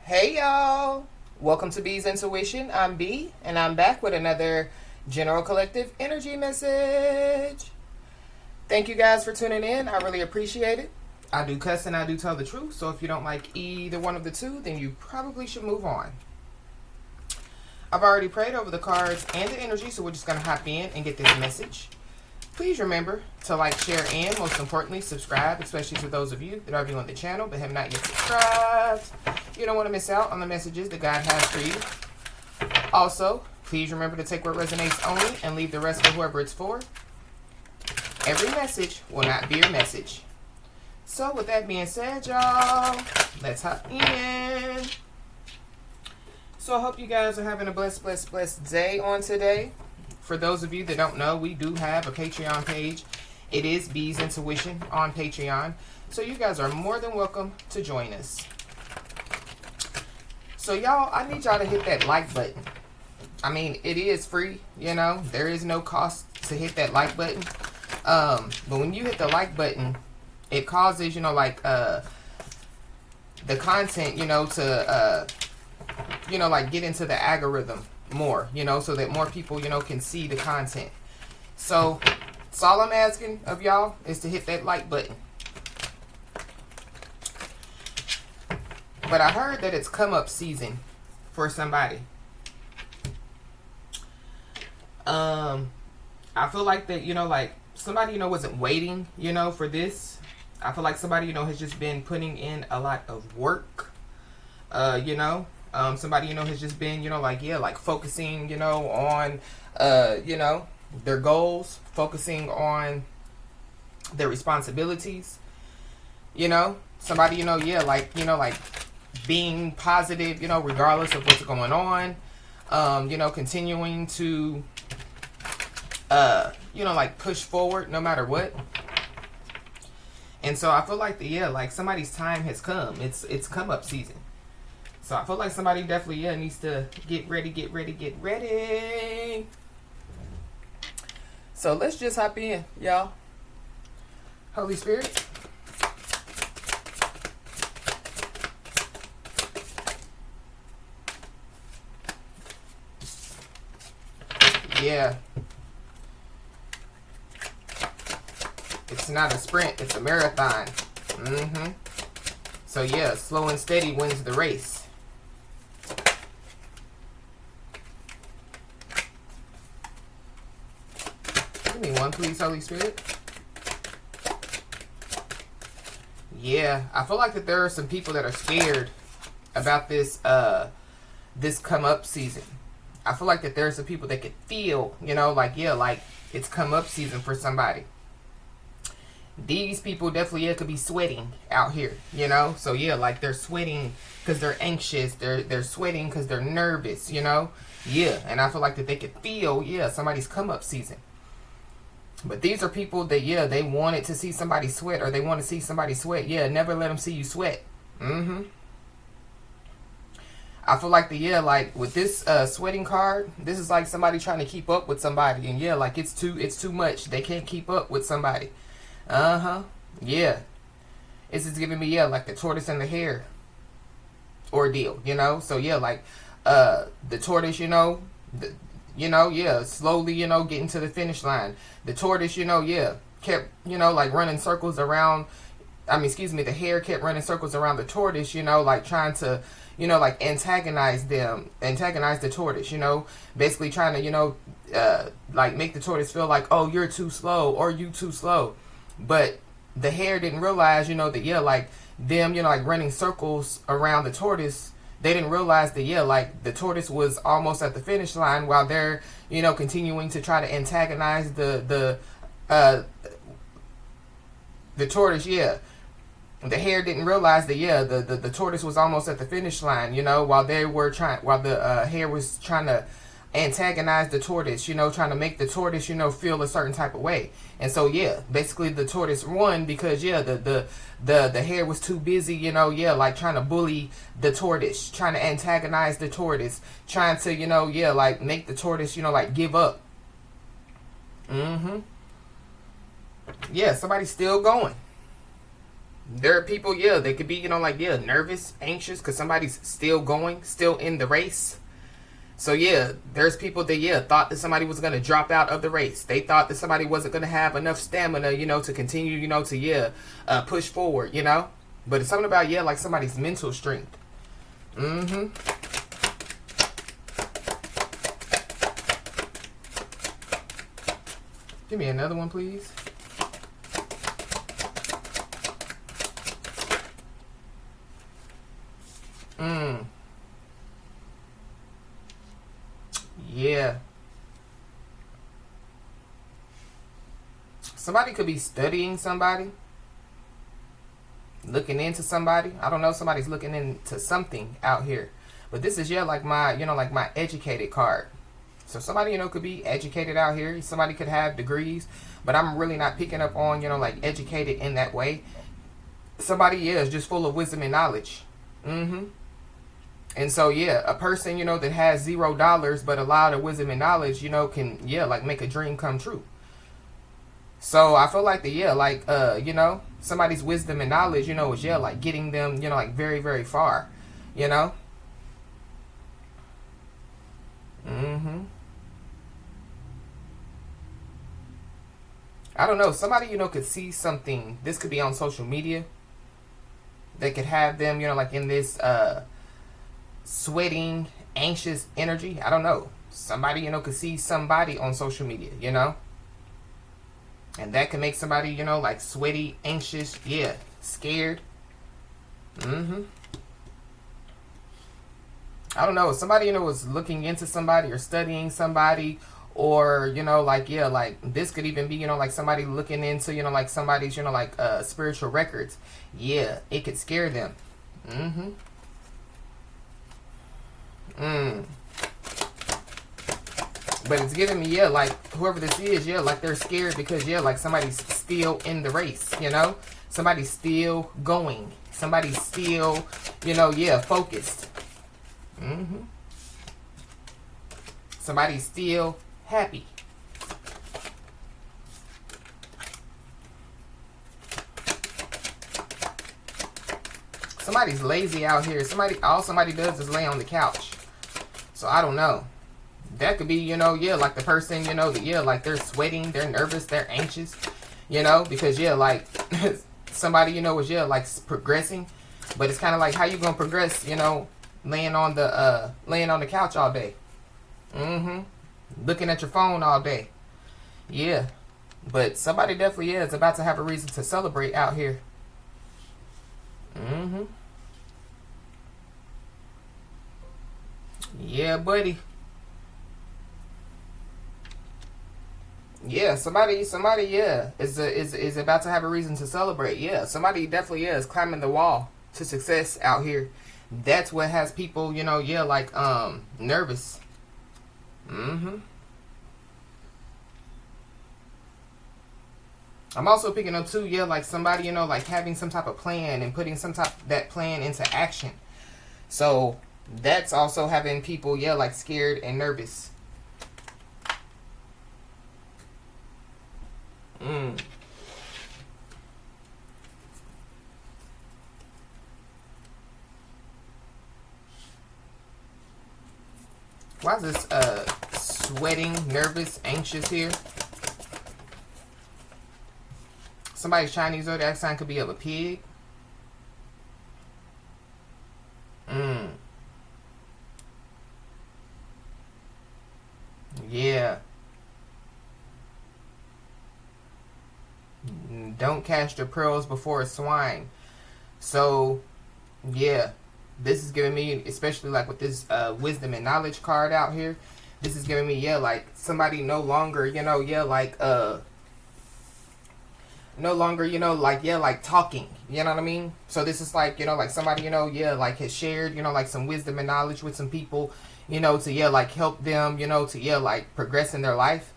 Hey y'all! Welcome to B's Intuition. I'm B, and I'm back with another General Collective Energy message. Thank you guys for tuning in. I really appreciate it. I do cuss and I do tell the truth, so if you don't like either one of the two, then you probably should move on. I've already prayed over the cards and the energy, so we're just going to hop in and get this message. Please remember to like, share, and most importantly, subscribe, especially to those of you that are viewing the channel but have not yet subscribed. You don't want to miss out on the messages that God has for you. Also, please remember to take what resonates only and leave the rest for whoever it's for. Every message will not be your message. So with that being said, y'all, let's hop in. So I hope you guys are having a blessed day on today. For those of you that don't know, we do have a Patreon page. It is B's Intuition on Patreon. So you guys are more than welcome to join us. So y'all, I need y'all to hit that like button. I mean, it is free, you know. There is no cost to hit that like button. But when you hit the like button, it causes, you know, like the content, you know, to you know, like get into the algorithm more, you know, so that more people, you know, can see the content. So all I'm asking of y'all is to hit that like button. But I heard that it's come up season for somebody. I feel like that, you know, like somebody, you know, wasn't waiting, you know, for this. I feel like somebody, you know, has just been putting in a lot of work, you know. Somebody, you know, has just been, you know, like, yeah, like focusing, you know, on, you know, their goals, focusing on their responsibilities, you know. Somebody, you know, yeah, like, you know, like being positive, you know, regardless of what's going on, you know, continuing to, you know, like push forward no matter what. And so I feel like yeah, like somebody's time has come. It's come up season. So I feel like somebody definitely, yeah, needs to get ready. So let's just hop in, y'all. Holy Spirit. Yeah. It's not a sprint, it's a marathon. So yeah, slow and steady wins the race. Give me one, please, Holy Spirit. Yeah, I feel like that there are some people that are scared about this this come up season. I feel like that there are some people that could feel, you know, like, yeah, like it's come up season for somebody. These people definitely, yeah, could be sweating out here, you know. So yeah, like they're sweating because they're anxious. They're sweating because they're nervous, you know. Yeah, and I feel like that they could feel, yeah, somebody's come up season. But these are people that, yeah, they wanted to see somebody sweat, or they want to see somebody sweat. Yeah, never let them see you sweat. I feel like yeah, like with this sweating card, this is like somebody trying to keep up with somebody, and yeah, like it's too much. They can't keep up with somebody. Yeah. This is giving me, yeah, like the tortoise and the hare ordeal, you know. So yeah, like the tortoise, you know, yeah, slowly, you know, getting to the finish line. The tortoise, you know, yeah, kept, you know, like running circles around. The hare kept running circles around the tortoise, you know, like trying to, you know, like antagonize the tortoise, you know, basically trying to, you know, like make the tortoise feel like, oh, you're too slow, or you too slow. But the hare didn't realize, you know, that, yeah, like them, you know, like running circles around the tortoise. They didn't realize that, yeah, like the tortoise was almost at the finish line while they're, you know, continuing to try to antagonize the tortoise. Yeah. The hare didn't realize that, yeah, the tortoise was almost at the finish line, you know, while the hare was trying to antagonize the tortoise, you know, trying to make the tortoise, you know, feel a certain type of way. And so, yeah, basically the tortoise won because, yeah, the hare was too busy, you know, yeah, like trying to bully the tortoise, trying to antagonize the tortoise, trying to, you know, yeah, like make the tortoise, you know, like give up. Yeah, somebody's still going. There are people, yeah, they could be, like, yeah, nervous, anxious, because somebody's still going, still in the race. So, yeah, there's people that, yeah, thought that somebody was going to drop out of the race. They thought that somebody wasn't going to have enough stamina, to continue, to, yeah, push forward, But it's something about, yeah, like somebody's mental strength. Mm-hmm. Give me another one, please. Yeah. Somebody could be studying somebody, looking into somebody. I don't know, somebody's looking into something out here. But this is, yeah, like my, like my educated card. So somebody, could be educated out here. Somebody could have degrees, but I'm really not picking up on, like educated in that way. Somebody, yeah, is just full of wisdom and knowledge. Mm-hmm. And so, yeah, a person, that has $0 but a lot of wisdom and knowledge, can, yeah, like make a dream come true. So I feel like somebody's wisdom and knowledge, is, yeah, like getting them, like very, very far, Mm-hmm. I don't know. Somebody, could see something. This could be on social media. They could have them, like in this, sweating, anxious energy. I don't know. Somebody, could see somebody on social media, And that can make somebody, like sweaty, anxious, yeah, scared. Mm-hmm. I don't know. Somebody, was looking into somebody or studying somebody, or, like, yeah, like this could even be, like somebody looking into, like somebody's, like spiritual records. Yeah, it could scare them. Mm-hmm. But it's giving me, yeah, like whoever this is, yeah, like they're scared because, yeah, like somebody's still in the race, Somebody's still going. Somebody's still, yeah, focused. Mm-hmm. Somebody's still happy. Somebody's lazy out here. All somebody does is lay on the couch. So I don't know. That could be, yeah, like the person, yeah, like they're sweating, they're nervous, they're anxious, because, yeah, like somebody, is, yeah, like progressing. But it's kind of like, how you gonna progress, laying on the couch all day. Mm-hmm. Looking at your phone all day. Yeah. But somebody definitely, yeah, is about to have a reason to celebrate out here. Mm-hmm. Yeah, buddy. Yeah, somebody, yeah, is about to have a reason to celebrate. Yeah, somebody definitely is climbing the wall to success out here. That's what has people, yeah, like nervous. Mm-hmm. I'm also picking up too, yeah, like somebody, like having some type of plan and putting that plan into action. So that's also having people, yeah, like scared and nervous. Why is this sweating, nervous, anxious here? Somebody's Chinese zodiac sign could be of a pig. Yeah. Don't cast your pearls before swine. So, yeah. This is giving me, especially like with this wisdom and knowledge card out here, this is giving me, yeah, like somebody no longer, yeah, like no longer, like, yeah, like talking, you know what I mean? So this is like, like somebody, yeah, like has shared, like some wisdom and knowledge with some people, to, yeah, like help them, to, yeah, like progress in their life.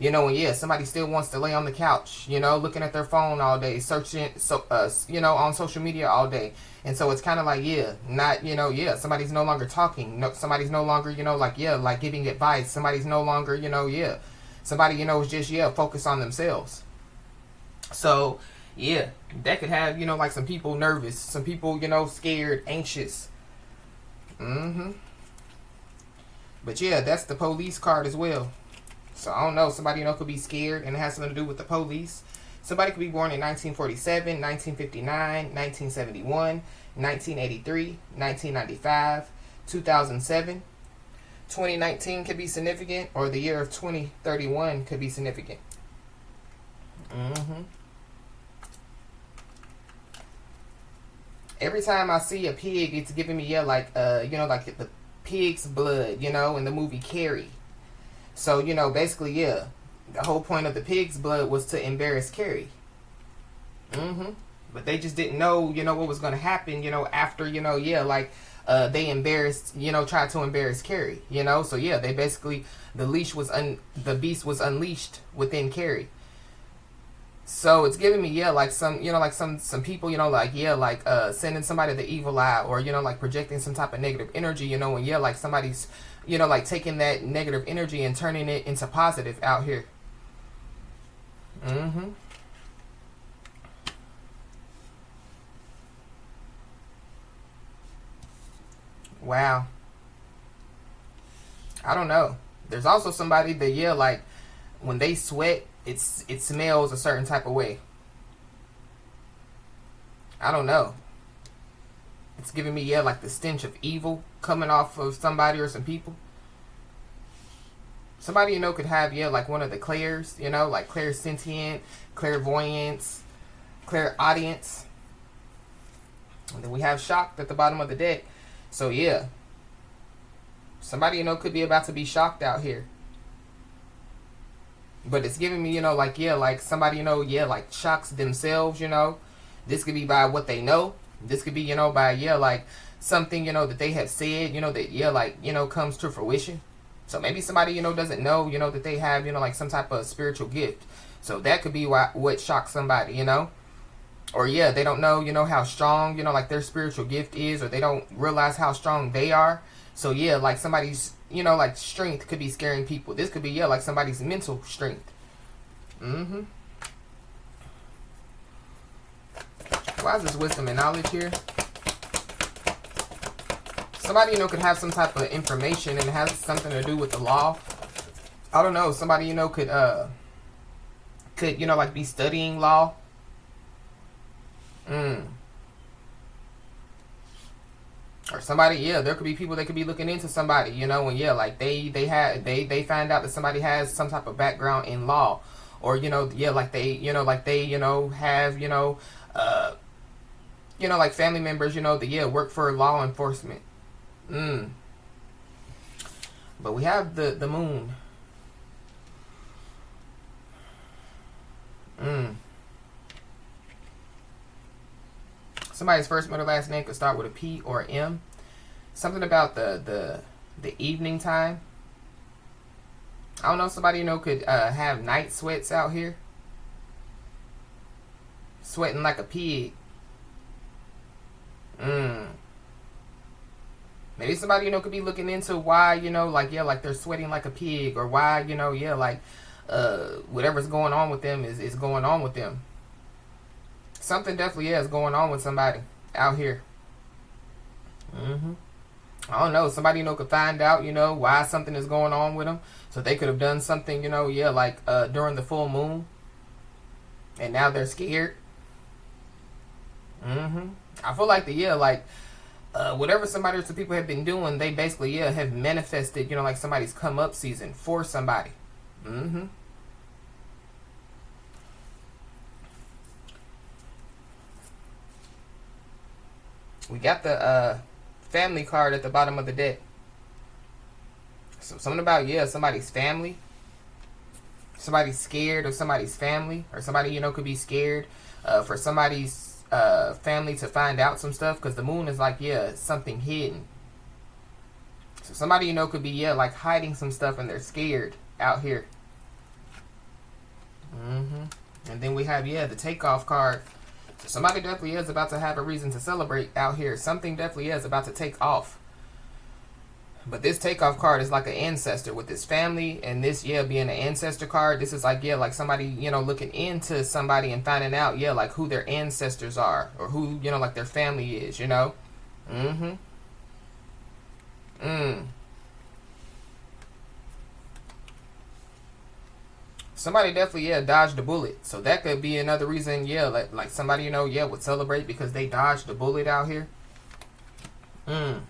And yeah, somebody still wants to lay on the couch, looking at their phone all day, searching, on social media all day. And so it's kind of like, yeah, not, yeah, somebody's no longer talking. No, somebody's no longer, like, yeah, like giving advice. Somebody's no longer, yeah, somebody, is just, yeah, focused on themselves. So, Yeah, that could have, you know, like some people nervous, some people, you know, scared, anxious. Mm-hmm. But yeah, that's the police card as well. So I don't know, somebody, you know, could be scared and it has something to do with the police. Somebody could be born in 1947, 1959, 1971, 1983, 1995, 2007. 2019 could be significant, or the year of 2031 could be significant. Mm-hmm. Every time I see a pig, it's giving me, yeah, like, you know, like the pig's blood, you know, in the movie Carrie. So, you know, basically, yeah, the whole point of the pig's blood was to embarrass Carrie. Mm-hmm. But they just didn't know, you know, what was going to happen, you know, after, you know, yeah, like, they embarrassed, you know, tried to embarrass Carrie, you know. So, yeah, they basically, the beast was unleashed within Carrie. So it's giving me, yeah, like some, you know, like some people, you know, like, yeah, like sending somebody the evil eye, or, you know, like projecting some type of negative energy, you know, and yeah, like somebody's, you know, like taking that negative energy and turning it into positive out here. Mm-hmm. Wow. I don't know. There's also somebody that, yeah, like when they sweat, it smells a certain type of way. I don't know. It's giving me, yeah, like the stench of evil coming off of somebody or some people. Somebody, you know, could have, yeah, like one of the clairs, you know, like clairsentient, clairvoyance, clairaudience. And then we have shocked at the bottom of the deck. So, yeah. Somebody, you know, could be about to be shocked out here. But it's giving me, you know, like, yeah, like somebody, you know, yeah, like shocks themselves, you know. This could be by what they know. This could be, you know, by, yeah, like something, you know, that they have said, you know, that, yeah, like, you know, comes to fruition. So maybe somebody, you know, doesn't know, you know, that they have, you know, like some type of spiritual gift. So that could be what shocks somebody, you know. Or, yeah, they don't know, you know, how strong, you know, like their spiritual gift is, or they don't realize how strong they are. So, yeah, like somebody's, you know, like strength could be scaring people. This could be, yeah, like somebody's mental strength. Mm-hmm. Why is this wisdom and knowledge here? Somebody, you know, could have some type of information and it has something to do with the law. I don't know. Somebody, you know, could, you know, like be studying law. Or somebody, yeah, there could be people that could be looking into somebody, you know, and yeah, like they find out that somebody has some type of background in law, or, you know, yeah, like they, you know, have, like family members, you know, that, yeah, work for law enforcement. But we have the moon. Somebody's first, middle, last name could start with a P or M. Something about the evening time. I don't know. Somebody, you know, could have night sweats out here, sweating like a pig. Maybe somebody, you know, could be looking into why, you know, like, yeah, like they're sweating like a pig, or why, you know, yeah, like whatever's going on with them is going on with them. Something definitely is going on with somebody out here. I don't know. Somebody, you know, could find out, you know, why something is going on with them. So they could have done something, you know, yeah, like during the full moon. And now they're scared. I feel like like whatever somebody or some people have been doing, they basically, yeah, have manifested, you know, like somebody's come up season for somebody. We got the family card at the bottom of the deck. So something about, yeah, somebody's family. Somebody's scared of somebody's family. Or somebody, you know, could be scared for somebody's family to find out some stuff. Because the moon is like, yeah, something hidden. So somebody, you know, could be, yeah, like hiding some stuff and they're scared out here. And then we have, yeah, the takeoff card. So somebody definitely is about to have a reason to celebrate out here. Something definitely is about to take off. But this takeoff card is like an ancestor with his family, and this, yeah, being an ancestor card, this is like, yeah, like somebody, looking into somebody and finding out, yeah, like who their ancestors are, or who, like their family is. Mm-hmm. Mm. Somebody definitely, yeah, dodged the bullet. So that could be another reason, yeah, like somebody, yeah, would celebrate because they dodged the bullet out here. Mm.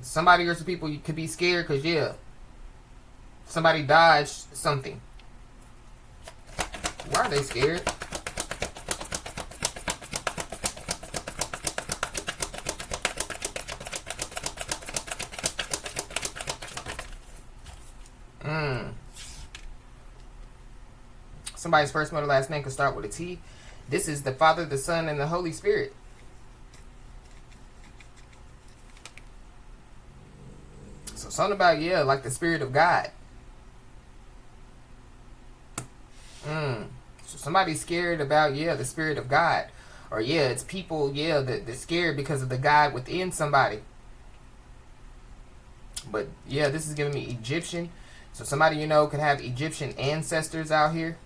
Somebody or some people you could be scared because, yeah, somebody dodged something. Why are they scared? Somebody's first, middle, last name could start with a T. This is the Father, the Son, and the Holy Spirit. So something about, yeah, like the Spirit of God. So somebody's scared about, yeah, the Spirit of God. Or, yeah, it's people, yeah, that they're scared because of the God within somebody. But, yeah, this is giving me Egyptian. So somebody, could have Egyptian ancestors out here.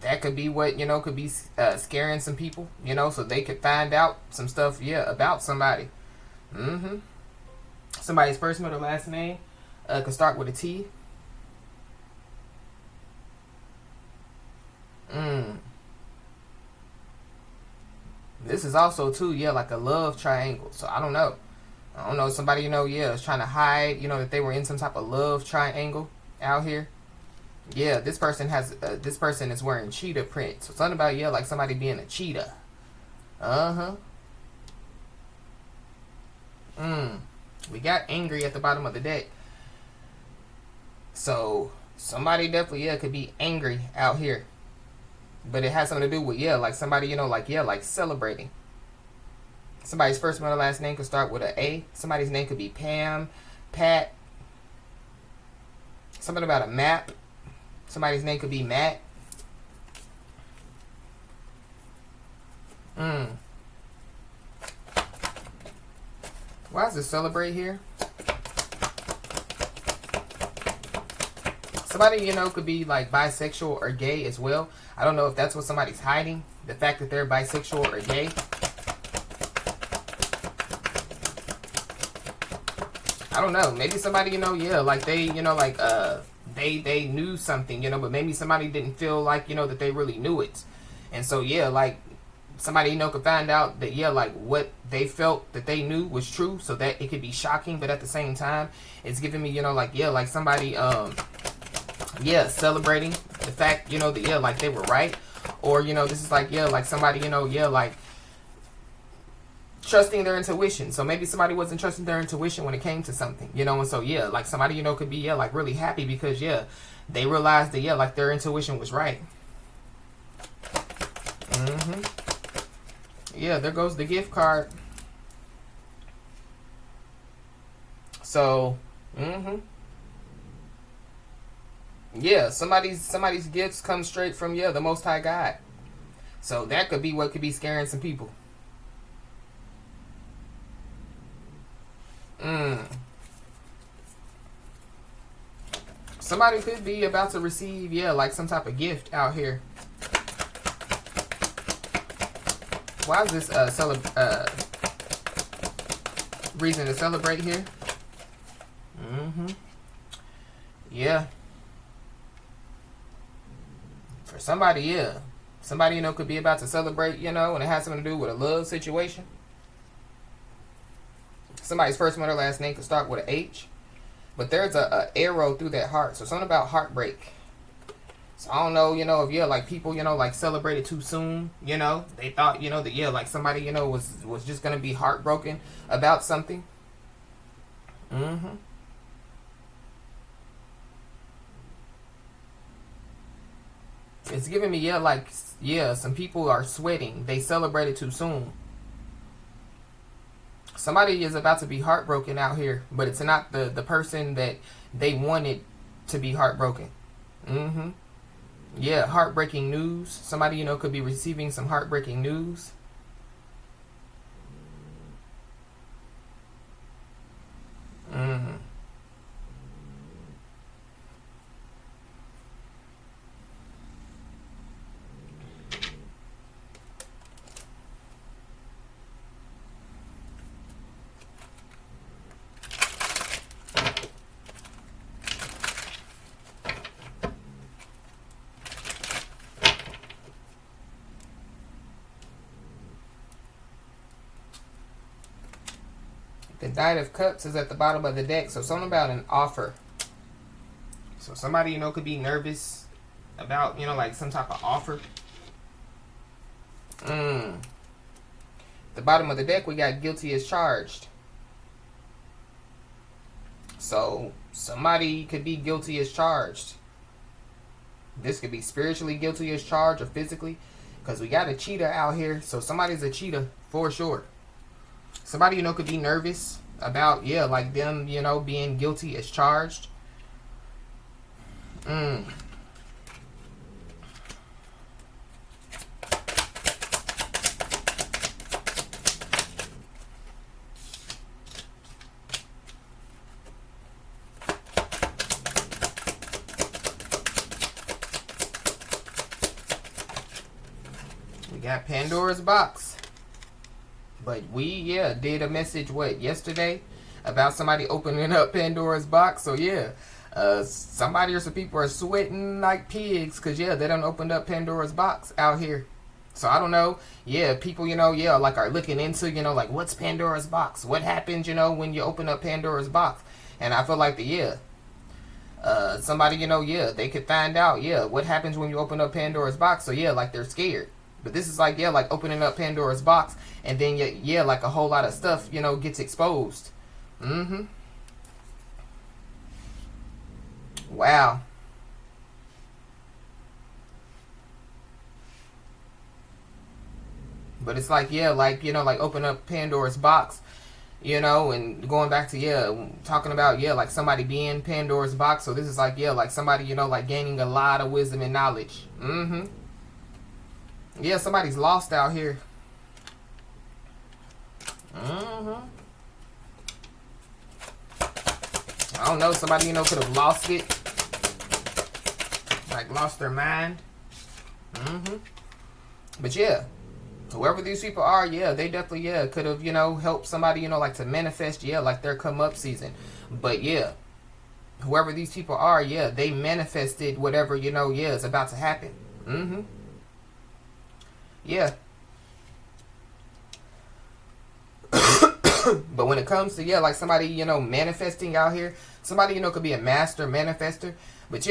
That could be what, could be scaring some people, so they could find out some stuff, yeah, about somebody. Somebody's first, middle, last name could start with a T. This is also, too, yeah, like a love triangle. So I don't know. Somebody, yeah, is trying to hide, that they were in some type of love triangle out here. Yeah, this person is wearing cheetah print. So something about, yeah, like somebody being a cheetah. We got angry at the bottom of the deck. So somebody definitely, yeah, could be angry out here. But it has something to do with, yeah, like somebody, like celebrating. Somebody's first, middle, last name could start with an A. Somebody's name could be Pam, Pat. Something about a map. Somebody's name could be Matt. Why does it celebrate here? Somebody, could be like bisexual or gay as well. I don't know if that's what somebody's hiding. The fact that they're bisexual or gay. I don't know. Maybe somebody, yeah, like they, they knew something, but maybe somebody didn't feel like, that they really knew it. And so, yeah, like somebody, could find out that, yeah, like what they felt that they knew was true, so that it could be shocking, but at the same time, it's giving me, like, yeah, like somebody, yeah, celebrating the fact, that, yeah, like they were right. Or, this is like, yeah, like somebody, yeah, like trusting their intuition. So maybe somebody wasn't trusting their intuition when it came to something, and so, yeah, like somebody, could be, yeah, like really happy because, yeah, they realized that, yeah, like their intuition was right. Yeah, there goes the gift card. So, yeah, somebody's gifts come straight from, yeah, the Most High God. So that could be what could be scaring some people. Somebody could be about to receive, yeah, like some type of gift out here. Why is this reason to celebrate here? Yeah. For somebody, yeah. Somebody, could be about to celebrate, and it has something to do with a love situation. Somebody's first, middle, last name could start with an H. But there's a arrow through that heart. So something about heartbreak. So I don't know, if, yeah, like people, like celebrated too soon, They thought, that, yeah, like somebody, was just going to be heartbroken about something. It's giving me, yeah, like, yeah, some people are sweating. They celebrated too soon. Somebody is about to be heartbroken out here, but it's not the person that they wanted to be heartbroken. Yeah, heartbreaking news. Somebody, could be receiving some heartbreaking news. The Knight of Cups is at the bottom of the deck. So something about an offer. So somebody, could be nervous about, like some type of offer. The bottom of the deck, we got guilty as charged. So somebody could be guilty as charged. This could be spiritually guilty as charged or physically. Because we got a cheater out here. So somebody's a cheater for sure. Somebody, could be nervous about, like them, being guilty as charged. We got Pandora's box. But we, did a message, yesterday? About somebody opening up Pandora's box. So, somebody or some people are sweating like pigs. Because, they done opened up Pandora's box out here. So, I don't know. People, like are looking into, like what's Pandora's box? What happens, when you open up Pandora's box? And I feel like somebody, they could find out, what happens when you open up Pandora's box. So, like they're scared. But this is like, like opening up Pandora's box. And then, like a whole lot of stuff, gets exposed. Wow. But it's like, like, like open up Pandora's box, and going back to, talking about, like somebody being Pandora's box. So this is like, like somebody, like gaining a lot of wisdom and knowledge. Yeah, somebody's lost out here. I don't know. Somebody, could have lost it. Like, lost their mind. But, whoever these people are, they definitely, could have, helped somebody, like, to manifest, like, their come-up season. But, whoever these people are, they manifested whatever, is about to happen. Yeah. But when it comes to, like somebody, manifesting out here, somebody, could be a master manifester. But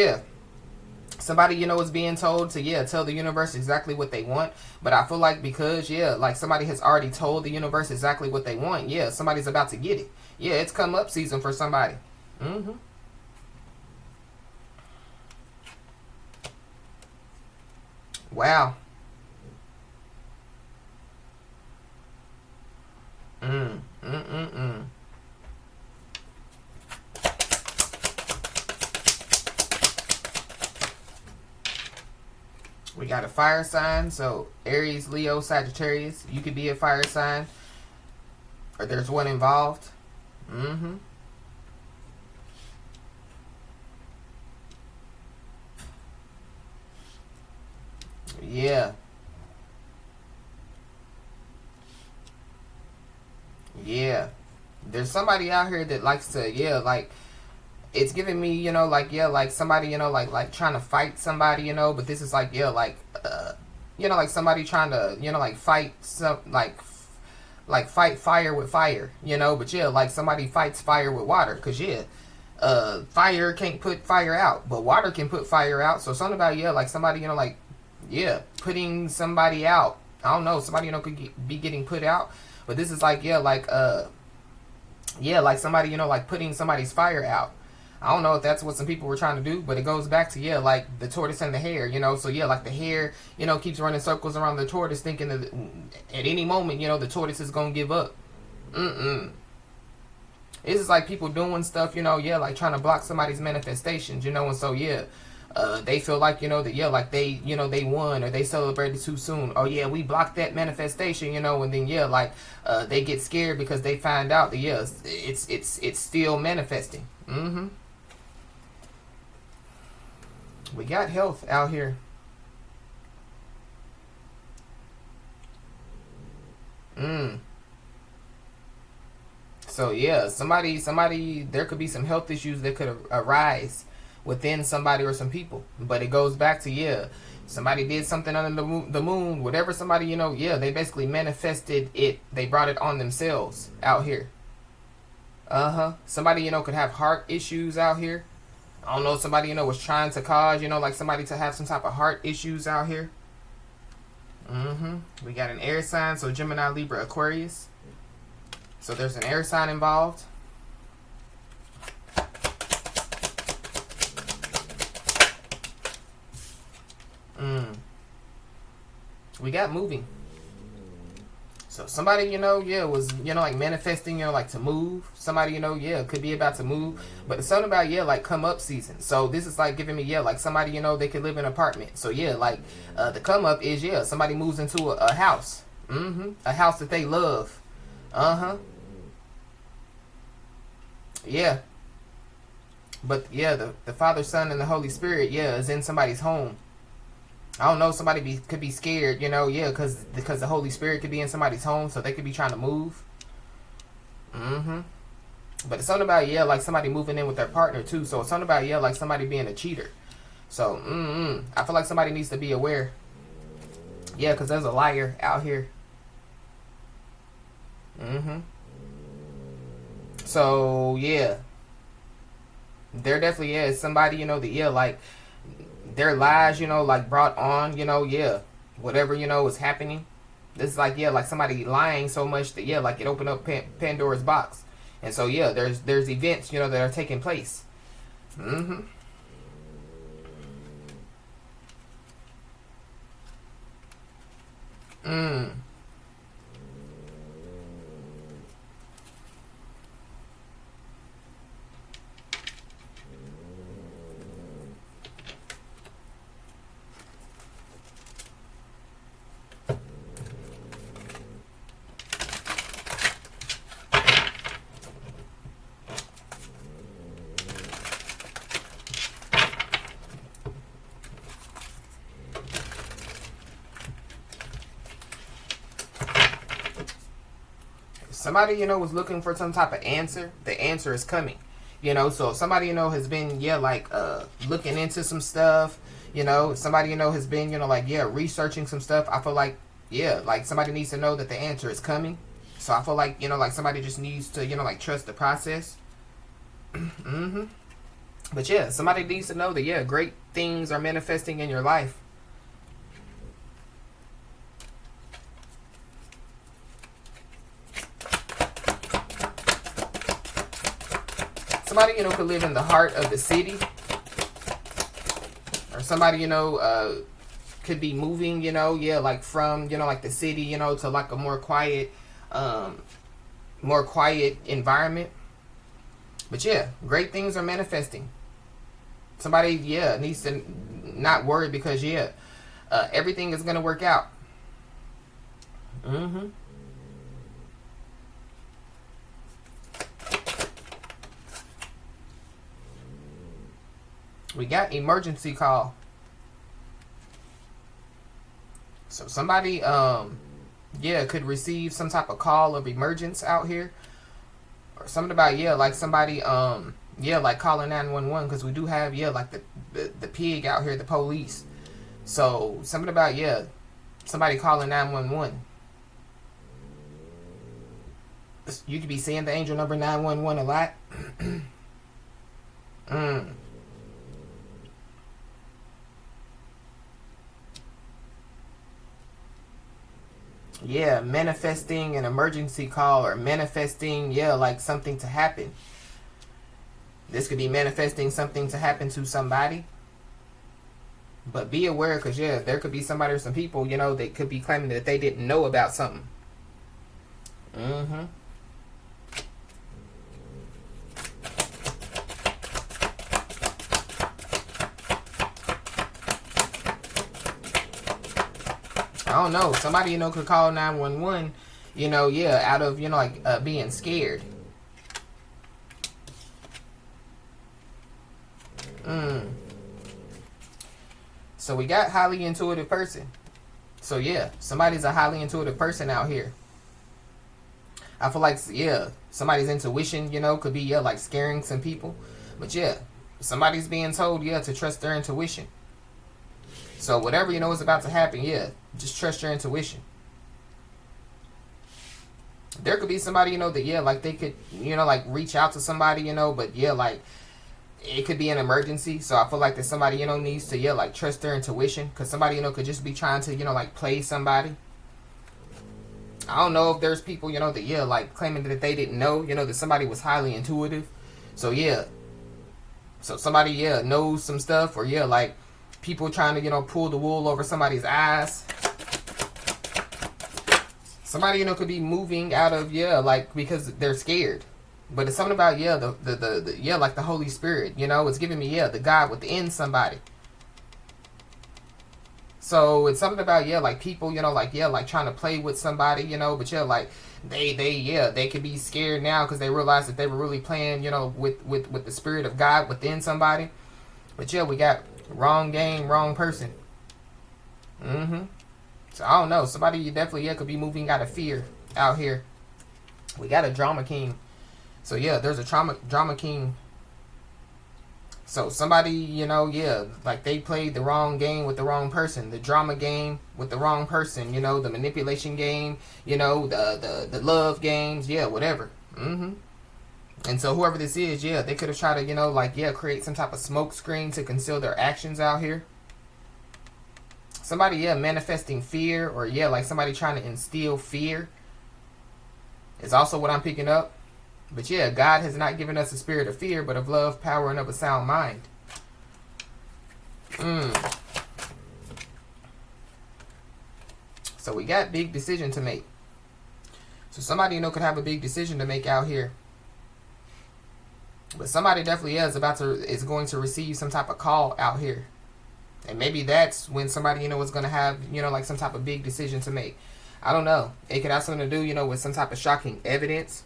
somebody, is being told to, tell the universe exactly what they want. But I feel like because, like somebody has already told the universe exactly what they want, somebody's about to get it. It's come up season for somebody. Wow. We got a fire sign, so Aries, Leo, Sagittarius. You could be a fire sign, or there's one involved. Yeah. Yeah. There's somebody out here that likes to, like, it's giving me, like, like somebody, like trying to fight somebody, but this is like, like, like somebody trying to, like fight some, like fight fire with fire, but like somebody fights fire with water, because fire can't put fire out, but water can put fire out. So something about, like somebody, like, putting somebody out. I don't know, somebody, could be getting put out, but this is like, like, like somebody, like putting somebody's fire out. I don't know if that's what some people were trying to do, but it goes back to, like the tortoise and the hare, so like the hare, keeps running circles around the tortoise, thinking that at any moment, the tortoise is going to give up. It's just like people doing stuff, like trying to block somebody's manifestations, and so, they feel like, that, like they, they won, or they celebrated too soon. Oh, we blocked that manifestation, and then, like, they get scared because they find out that, it's still manifesting. We got health out here. So, somebody, there could be some health issues that could arise within somebody or some people. But it goes back to, somebody did something under the moon, whatever somebody, they basically manifested it. They brought it on themselves out here. Somebody, could have heart issues out here. I don't know, somebody, was trying to cause, like somebody to have some type of heart issues out here. We got an air sign, so Gemini, Libra, Aquarius. So there's an air sign involved. We got moving. So somebody, was, like manifesting, like to move. Somebody, could be about to move. But it's something about, like come up season. So this is like giving me, like somebody, they could live in an apartment. So like the come up is, somebody moves into a house. A house that they love. Yeah. But the Father, Son, and the Holy Spirit, is in somebody's home. I don't know, somebody could be scared, because the Holy Spirit could be in somebody's home, so they could be trying to move. But it's something about, like somebody moving in with their partner, too. So it's something about, like somebody being a cheater. So, I feel like somebody needs to be aware. Yeah, because there's a liar out here. So, there definitely is somebody, like their lies, like brought on, whatever, is happening. This is like, like somebody lying so much that, like it opened up Pandora's box. And so, there's events, that are taking place. Somebody, was looking for some type of answer. The answer is coming. So if somebody, has been, like, looking into some stuff, somebody, has been, like, researching some stuff. I feel like, like somebody needs to know that the answer is coming. So I feel like, like somebody just needs to, like trust the process. But somebody needs to know that, great things are manifesting in your life. Somebody, could live in the heart of the city. Or somebody, could be moving, like from, like the city, to like a more quiet environment. But great things are manifesting. Somebody, needs to not worry because, everything is going to work out. We got emergency call. So somebody, could receive some type of call of emergence out here. Or something about, like somebody, like calling 911. Because we do have, like the pig out here, the police. So something about, somebody calling 911. You could be seeing the angel number 911 a lot. Manifesting an emergency call or manifesting, like something to happen. This could be manifesting something to happen to somebody. But be aware because, there could be somebody or some people, that could be claiming that they didn't know about something. I don't know. Somebody, could call 911, out of, like being scared. So we got highly intuitive person. So somebody's a highly intuitive person out here. I feel like, somebody's intuition, could be, like scaring some people. But somebody's being told, to trust their intuition. So whatever is about to happen, just trust your intuition. There could be somebody, that, like they could, like reach out to somebody, but like it could be an emergency. So I feel like that somebody, needs to, like trust their intuition. Because somebody, could just be trying to, like play somebody. I don't know if there's people, that, like claiming that they didn't know, that somebody was highly intuitive. So, So somebody, knows some stuff. Or, like people trying to, pull the wool over somebody's eyes. Somebody, could be moving out of, like, because they're scared. But it's something about, the like the Holy Spirit, it's giving me, the God within somebody. So it's something about, like people, like trying to play with somebody, but like they could be scared now because they realize that they were really playing, with the Spirit of God within somebody. But we got wrong game, wrong person. So I don't know. Somebody definitely could be moving out of fear out here. We got a drama king. So there's a drama king. So somebody, like they played the wrong game with the wrong person. The drama game with the wrong person, the manipulation game, the love games, whatever. And so whoever this is, they could have tried to, create some type of smoke screen to conceal their actions out here. Somebody, manifesting fear, or like somebody trying to instill fear is also what I'm picking up. But God has not given us a spirit of fear, but of love, power, and of a sound mind. So we got big decision to make. So somebody, could have a big decision to make out here. But somebody definitely is going to receive some type of call out here. And maybe that's when somebody, is going to have, like some type of big decision to make. I don't know. It could have something to do, with some type of shocking evidence.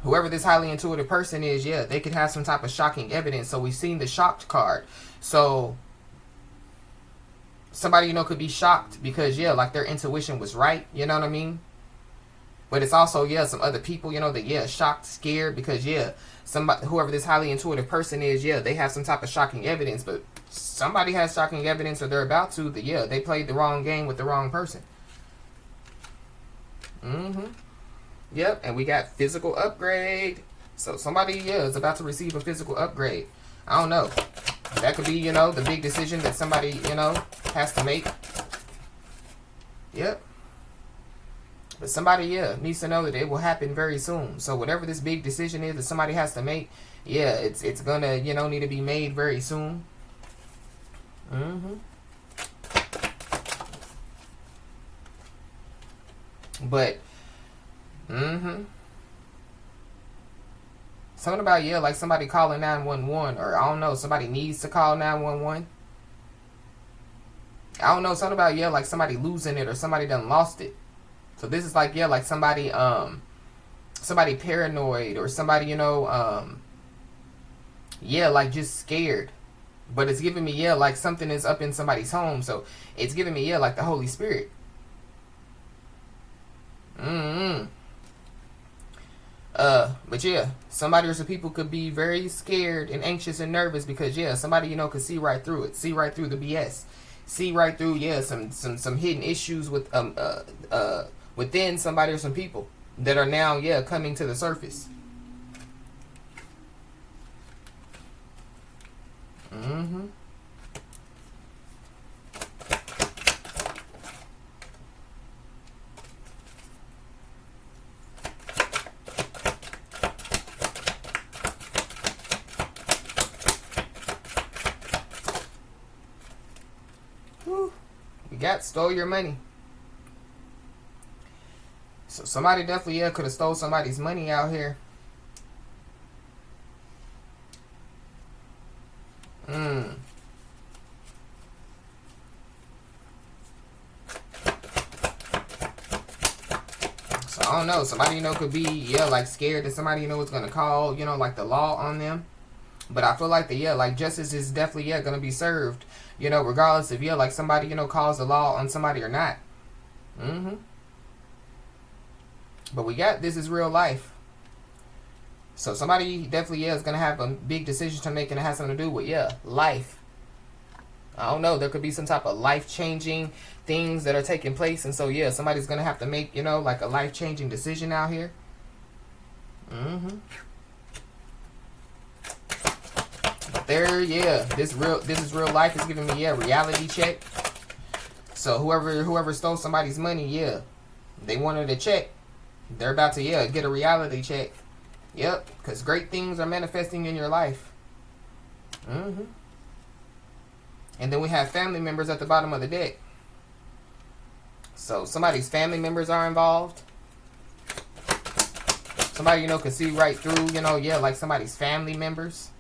Whoever this highly intuitive person is, they could have some type of shocking evidence. So we've seen the shocked card. So somebody, could be shocked because, like their intuition was right. You know what I mean? But it's also, some other people, that, shocked, scared because, somebody, whoever this highly intuitive person is, they have some type of shocking evidence. But somebody has shocking evidence, or they're about to, that, they played the wrong game with the wrong person. Yep, and we got physical upgrade. So somebody, is about to receive a physical upgrade. I don't know. That could be, the big decision that somebody, has to make. Yep. But somebody, needs to know that it will happen very soon. So whatever this big decision is that somebody has to make, it's gonna, need to be made very soon. But something about, like somebody calling 911, or I don't know, somebody needs to call 911. I don't know, something about, like somebody losing it, or somebody done lost it. So this is like, like somebody, somebody paranoid, or somebody, like just scared. But it's giving me, like something is up in somebody's home. So it's giving me, like the Holy Spirit. But somebody or some people could be very scared and anxious and nervous because somebody could see right through it, see right through the BS, see right through some hidden issues with within somebody or some people that are now coming to the surface. We got stole your money. So somebody definitely could have stole somebody's money out here. So I don't know. Somebody could be like scared that somebody is gonna call like the law on them. But I feel like like justice is definitely gonna be served. Regardless if like somebody calls the law on somebody or not. But we got this is real life. So somebody definitely is gonna have a big decision to make, and it has something to do with life. I don't know. There could be some type of life changing things that are taking place. And so, yeah, somebody's going to have to make, you know, like a life-changing decision out here. But there, yeah, this is real life. Is giving me, yeah, reality check. So whoever stole somebody's money, yeah, they wanted a check. They're about to, yeah, get a reality check. Yep, because great things are manifesting in your life. And then we have family members at the bottom of the deck. So somebody's family members are involved. Somebody, you know, can see right through, you know, yeah, like somebody's family members.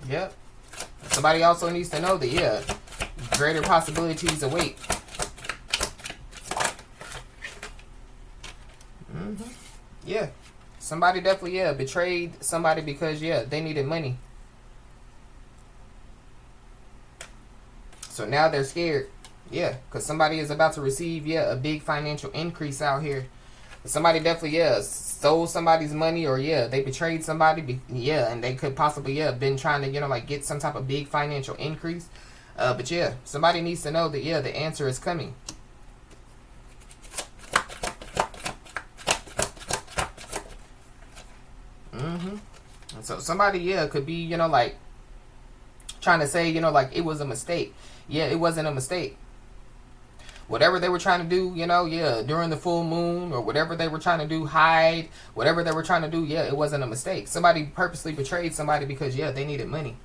Yep. Somebody also needs to know that, yeah, greater possibilities await. Yeah. Somebody definitely, yeah, betrayed somebody because, yeah, they needed money. So now they're scared. Yeah, because somebody is about to receive, yeah, a big financial increase out here. Somebody definitely, yeah, stole somebody's money, or, yeah, they betrayed somebody. Yeah, and they could possibly, yeah, been trying to, you know, like get some type of big financial increase. But, yeah, somebody needs to know that, yeah, the answer is coming. And so somebody, yeah, could be, you know, like trying to say, you know, like it was a mistake. Yeah, it wasn't a mistake. Whatever they were trying to do, you know, yeah, during the full moon, or whatever they were trying to do, hide, whatever they were trying to do, yeah, it wasn't a mistake. Somebody purposely betrayed somebody because, yeah, they needed money.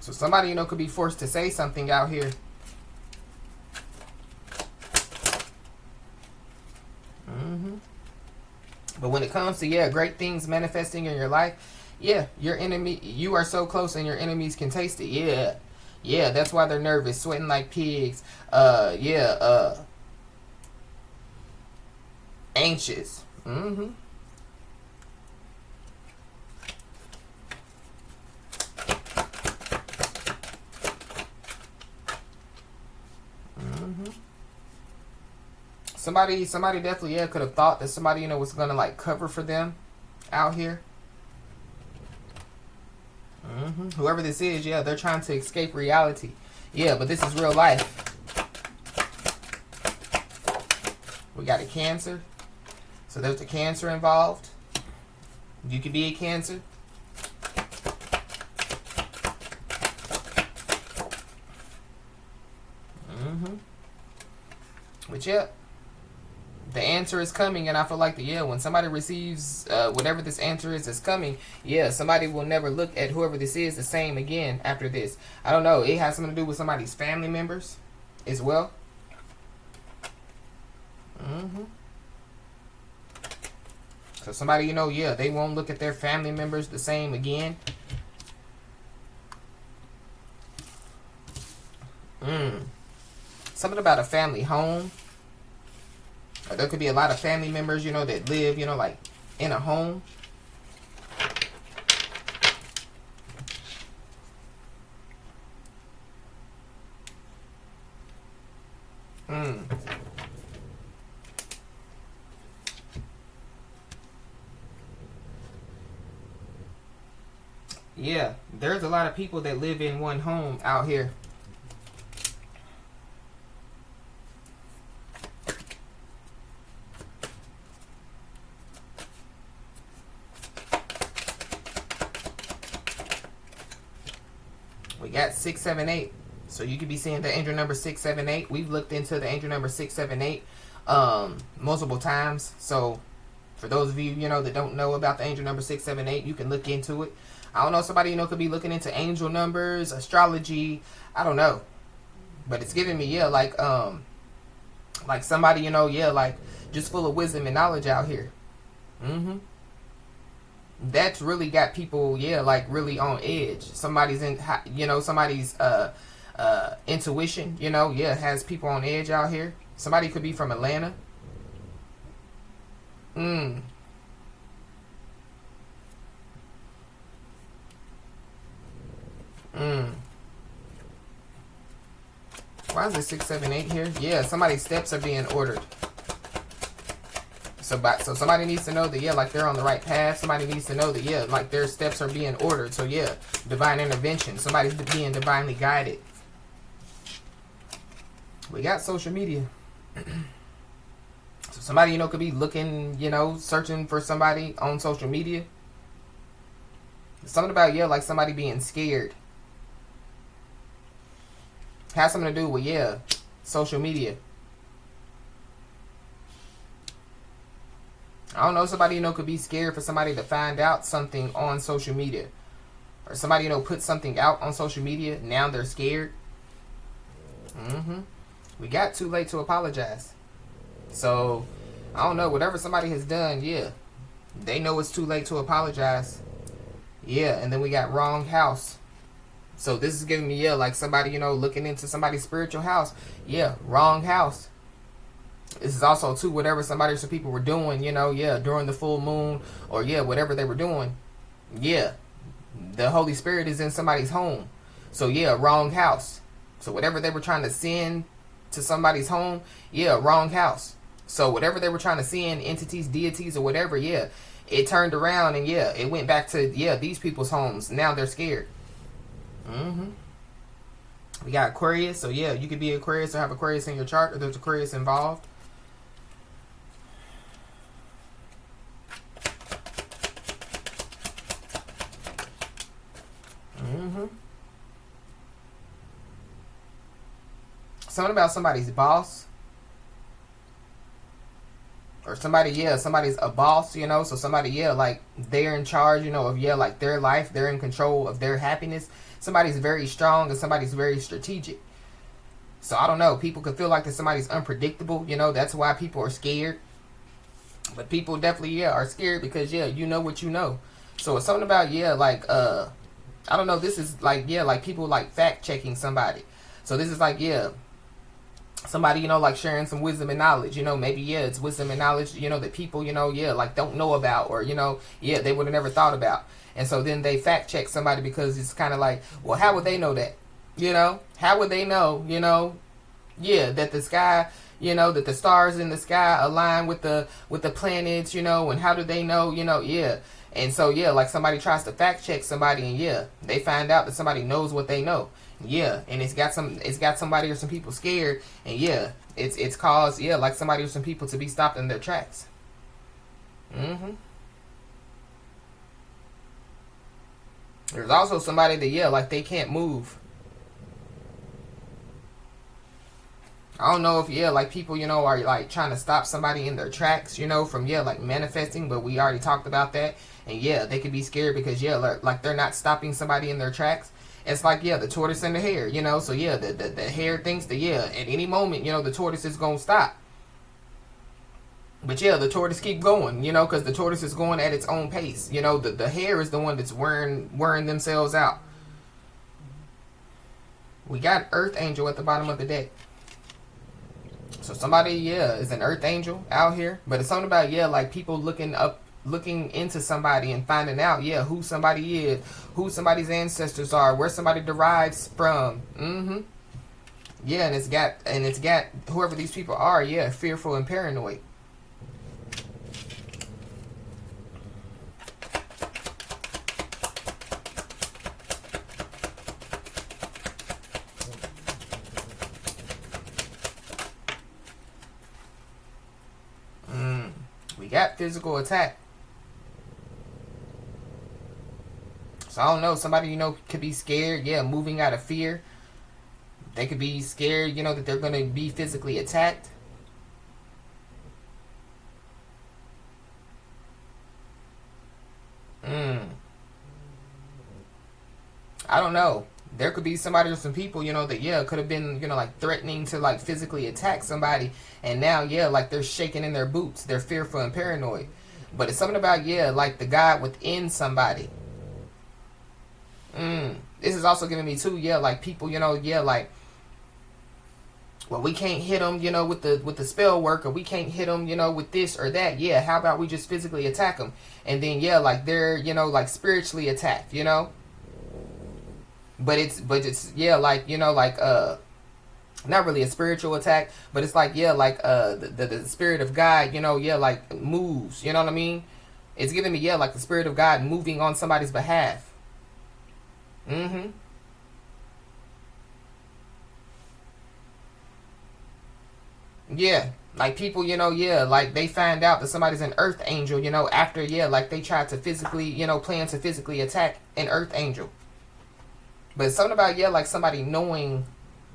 So somebody, you know, could be forced to say something out here. But when it comes to, yeah, great things manifesting in your life, yeah, your enemy, you are so close and your enemies can taste it. Yeah. Yeah, that's why they're nervous, sweating like pigs. Anxious. Somebody definitely, yeah, could have thought that somebody, you know, was gonna like cover for them out here. Whoever this is, yeah, they're trying to escape reality. Yeah, but this is real life. We got a Cancer. So there's a Cancer involved. You could be a Cancer. But yeah, the answer is coming, and I feel like when somebody receives whatever this answer is coming, yeah, somebody will never look at whoever this is the same again after this. I don't know. It has something to do with somebody's family members as well. So somebody, you know, yeah, they won't look at their family members the same again. Something about a family home. There could be a lot of family members, you know, that live, you know, like in a home. Yeah, there's a lot of people that live in one home out here. We got 678. So you could be seeing the angel number 678. We've looked into the angel number 678 multiple times. So for those of you, you know, that don't know about the angel number 678, you can look into it. I don't know, somebody, you know, could be looking into angel numbers, astrology. I don't know. But it's giving me, yeah, like somebody, you know, yeah, like just full of wisdom and knowledge out here. That's really got people, yeah, like really on edge. Somebody's intuition, you know, yeah, has people on edge out here. Somebody could be from Atlanta. Why is it 678 here? Yeah, somebody's steps are being ordered. So somebody needs to know that, yeah, like they're on the right path. Somebody needs to know that, yeah, like their steps are being ordered. So yeah, divine intervention. Somebody's being divinely guided. We got social media. So somebody, you know, could be looking, you know, searching for somebody on social media. Something about, yeah, like somebody being scared. Has something to do with, yeah, social media. I don't know, somebody, you know, could be scared for somebody to find out something on social media. Or somebody, you know, put something out on social media. Now they're scared. We got too late to apologize. So, I don't know, whatever somebody has done, yeah, they know it's too late to apologize. Yeah, and then we got wrong house. So this is giving me, yeah, like somebody, you know, looking into somebody's spiritual house. Yeah, wrong house. This is also, too, whatever somebody or some people were doing, you know, yeah, during the full moon, or, yeah, whatever they were doing. Yeah, the Holy Spirit is in somebody's home. So, yeah, wrong house. So whatever they were trying to send to somebody's home, yeah, wrong house. So whatever they were trying to send, entities, deities, or whatever, yeah, it turned around and, yeah, it went back to, yeah, these people's homes. Now they're scared. We got Aquarius. So, yeah, you could be Aquarius or have Aquarius in your chart, or there's Aquarius involved. Something about somebody's boss. Or somebody, yeah, somebody's a boss, you know. So somebody, yeah, like they're in charge, you know, of, yeah, like their life. They're in control of their happiness. Somebody's very strong and somebody's very strategic. So I don't know. People could feel like that somebody's unpredictable, you know. That's why people are scared. But people definitely, yeah, are scared because, yeah, you know what you know. So it's something about, yeah, like, I don't know. This is like, yeah, like people like fact checking somebody. So this is like, yeah, somebody, you know, like sharing some wisdom and knowledge, you know, maybe, yeah, it's wisdom and knowledge, you know, that people, you know, yeah, like don't know about, or, you know, yeah, they would have never thought about. And so then they fact check somebody because it's kind of like, well, how would they know that? You know, how would they know, you know, yeah, that the sky, you know, that the stars in the sky align with the planets, you know, and how do they know, you know, yeah. And so, yeah, like somebody tries to fact check somebody and, yeah, they find out that somebody knows what they know. Yeah, and it's got somebody or some people scared, and yeah, it's caused, yeah, like somebody or some people to be stopped in their tracks. There's also somebody that, yeah, like they can't move. I don't know if, yeah, like people, you know, are like trying to stop somebody in their tracks, you know, from, yeah, like manifesting, but we already talked about that. And yeah, they could be scared because, yeah, like they're not stopping somebody in their tracks. It's like, yeah, the tortoise and the hare, you know. So, yeah, the hare thinks that, yeah, at any moment, you know, the tortoise is going to stop. But, yeah, the tortoise keep going, you know, because the tortoise is going at its own pace. You know, the hare is the one that's wearing themselves out. We got Earth Angel at the bottom of the deck. So somebody, yeah, is an Earth Angel out here. But it's something about, yeah, like people looking into somebody and finding out, yeah, who somebody is, who somebody's ancestors are, where somebody derives from. Yeah, and it's got whoever these people are, yeah, fearful and paranoid. We got physical attack. So I don't know, somebody, you know, could be scared, yeah, moving out of fear. They could be scared, you know, that they're going to be physically attacked. I don't know. There could be somebody or some people, you know, that, yeah, could have been, you know, like threatening to like physically attack somebody. And now, yeah, like they're shaking in their boots. They're fearful and paranoid. But it's something about, yeah, like the God within somebody. This is also giving me too, yeah, like people, you know, yeah, like, well, we can't hit them, you know, with the spell work, or we can't hit them, you know, with this or that. Yeah, how about we just physically attack them? And then, yeah, like they're, you know, like spiritually attacked, you know? But it's yeah, like, you know, like not really a spiritual attack, but it's like, yeah, like the spirit of God, yeah, like moves, you know what I mean? It's giving me, yeah, like the spirit of God moving on somebody's behalf. Mm-hmm. Yeah. Like people, yeah, like they find out that somebody's an earth angel, after, yeah, like they tried to physically, plan to physically attack an earth angel. But it's something about, yeah, like somebody knowing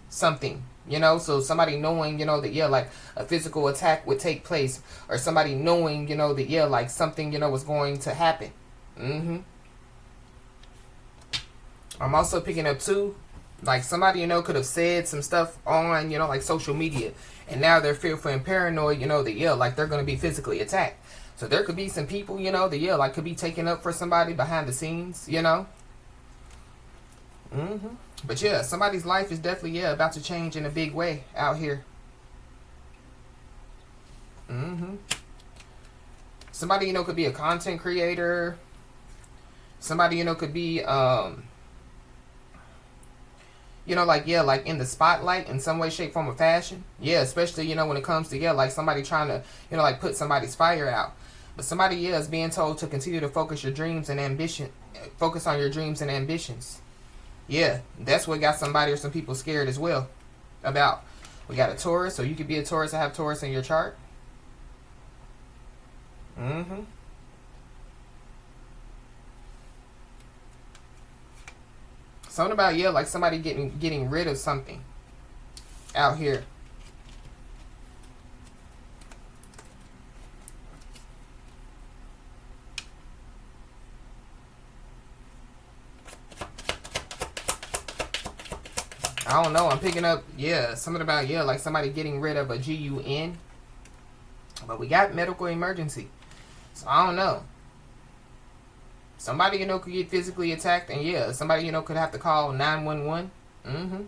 something, so somebody knowing, that, yeah, like a physical attack would take place, or somebody knowing, that, yeah, like something, was going to happen. Mm-hmm. I'm also picking up too, like somebody, could have said some stuff on, like social media, and now they're fearful and paranoid, that, yeah, like they're going to be physically attacked. So there could be some people, that, yeah, like could be taken up for somebody behind the scenes, Mm-hmm. But yeah, somebody's life is definitely, yeah, about to change in a big way out here. Mm-hmm. Somebody, could be a content creator. Somebody, could be, like, yeah, like in the spotlight in some way, shape, form, or fashion. Yeah, especially, when it comes to, yeah, like somebody trying to, like put somebody's fire out. But somebody, yeah, is being told to continue to focus your dreams and ambition. Focus on your dreams and ambitions. Yeah, that's what got somebody or some people scared as well about. We got a Taurus, so you could be a Taurus and have Taurus in your chart. Mm-hmm. Something about, yeah, like somebody getting rid of something out here. I don't know. I'm picking up, yeah, something about, yeah, like somebody getting rid of a GUN. But we got medical emergency. So I don't know. Somebody, could get physically attacked. And yeah, somebody, could have to call 911. Mm-hmm.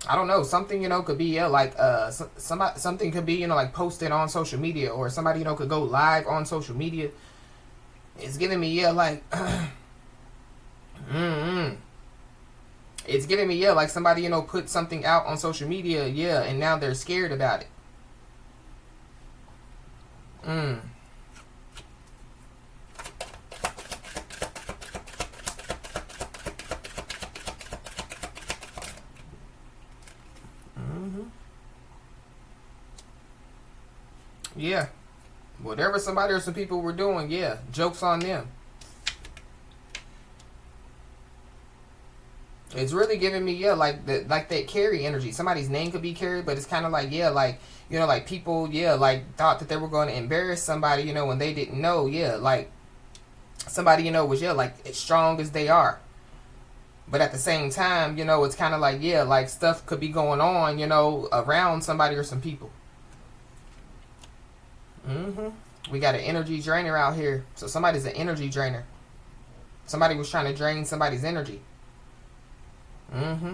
I don't know. Something, could be, yeah, like, something could be, like posted on social media. Or somebody, could go live on social media. It's giving me, yeah, like, mm-hmm. It's giving me, yeah, like somebody, put something out on social media, yeah, and now they're scared about it. Mm. Mm-hmm. Yeah. Whatever somebody or some people were doing, yeah, joke's on them. It's really giving me, yeah, like that carry energy. Somebody's name could be carried, but it's kind of like, yeah, like, like people, yeah, like thought that they were going to embarrass somebody, when they didn't know, yeah, like somebody, was, yeah, like as strong as they are. But at the same time, it's kind of like, yeah, like stuff could be going on, around somebody or some people. Mm-hmm. We got an energy drainer out here. So somebody's an energy drainer. Somebody was trying to drain somebody's energy. Mm-hmm.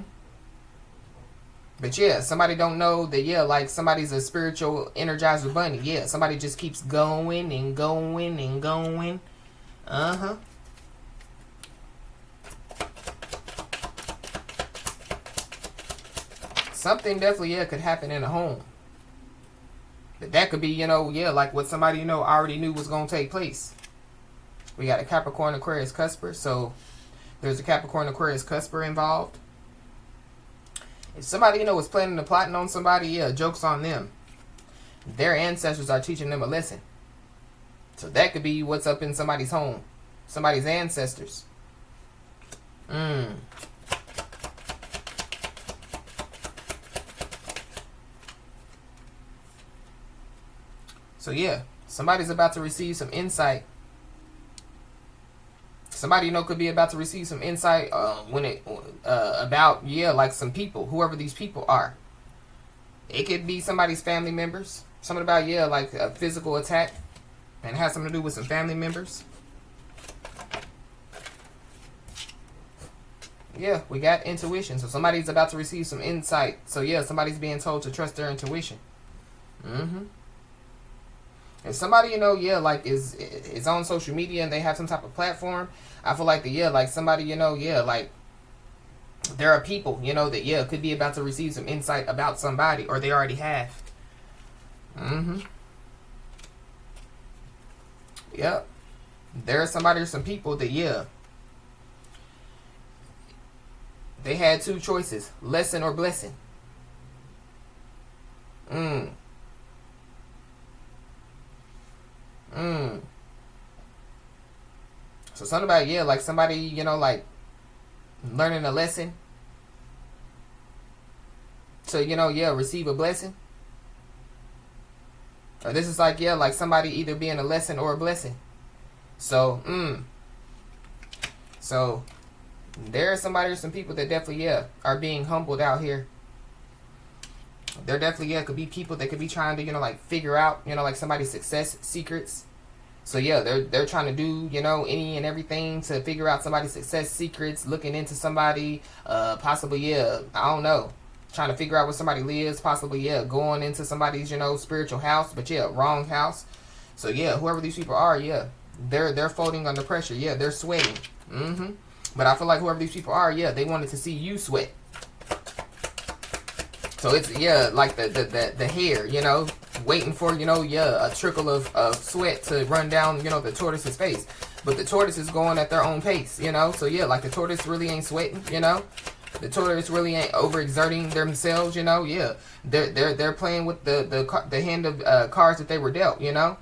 But yeah, somebody don't know that, yeah, like somebody's a spiritual energizer bunny. Yeah, somebody just keeps going and going and going. Uh-huh. Something definitely, yeah, could happen in a home. But that could be, yeah, like what somebody, already knew was going to take place. We got a Capricorn Aquarius cusper, so there's a Capricorn Aquarius cusper involved. If somebody, was planning to plotting on somebody, yeah, joke's on them. Their ancestors are teaching them a lesson. So that could be what's up in somebody's home. Somebody's ancestors. So yeah, somebody's about to receive some insight. Somebody, could be about to receive some insight about, yeah, like some people, whoever these people are. It could be somebody's family members. Something about, yeah, like a physical attack, and has something to do with some family members. Yeah, we got intuition. So somebody's about to receive some insight. So yeah, somebody's being told to trust their intuition. Mm-hmm. If somebody, yeah, like is on social media and they have some type of platform, I feel like yeah, like somebody, yeah, like there are people, you know, that, yeah, could be about to receive some insight about somebody, or they already have. Yep. There's somebody or some people that, yeah, they had two choices, lesson or blessing. Mm. Mm. So something about, yeah, like somebody, you know, like learning a lesson. So, you know, yeah, receive a blessing. Or this is like, yeah, like somebody either being a lesson or a blessing. So, So, there are somebody or some people that definitely, yeah, are being humbled out here. There definitely, yeah, could be people that could be trying to, you know, like figure out, you know, like somebody's success secrets. So yeah, they're trying to do, you know, any and everything to figure out somebody's success secrets, looking into somebody, possibly, yeah, I don't know, trying to figure out where somebody lives, possibly, yeah, going into somebody's, you know, spiritual house, but yeah, wrong house. So yeah, whoever these people are, yeah, they're folding under pressure, yeah, they're sweating. But I feel like whoever these people are, yeah, they wanted to see you sweat. So it's, yeah, like the hair, you know, waiting for, you know, yeah, a trickle of sweat to run down, you know, the tortoise's face. But the tortoise is going at their own pace, you know. So yeah, like the tortoise really ain't sweating, you know. The tortoise really ain't overexerting themselves, you know. Yeah, they're playing with the hand of cards that they were dealt, you know.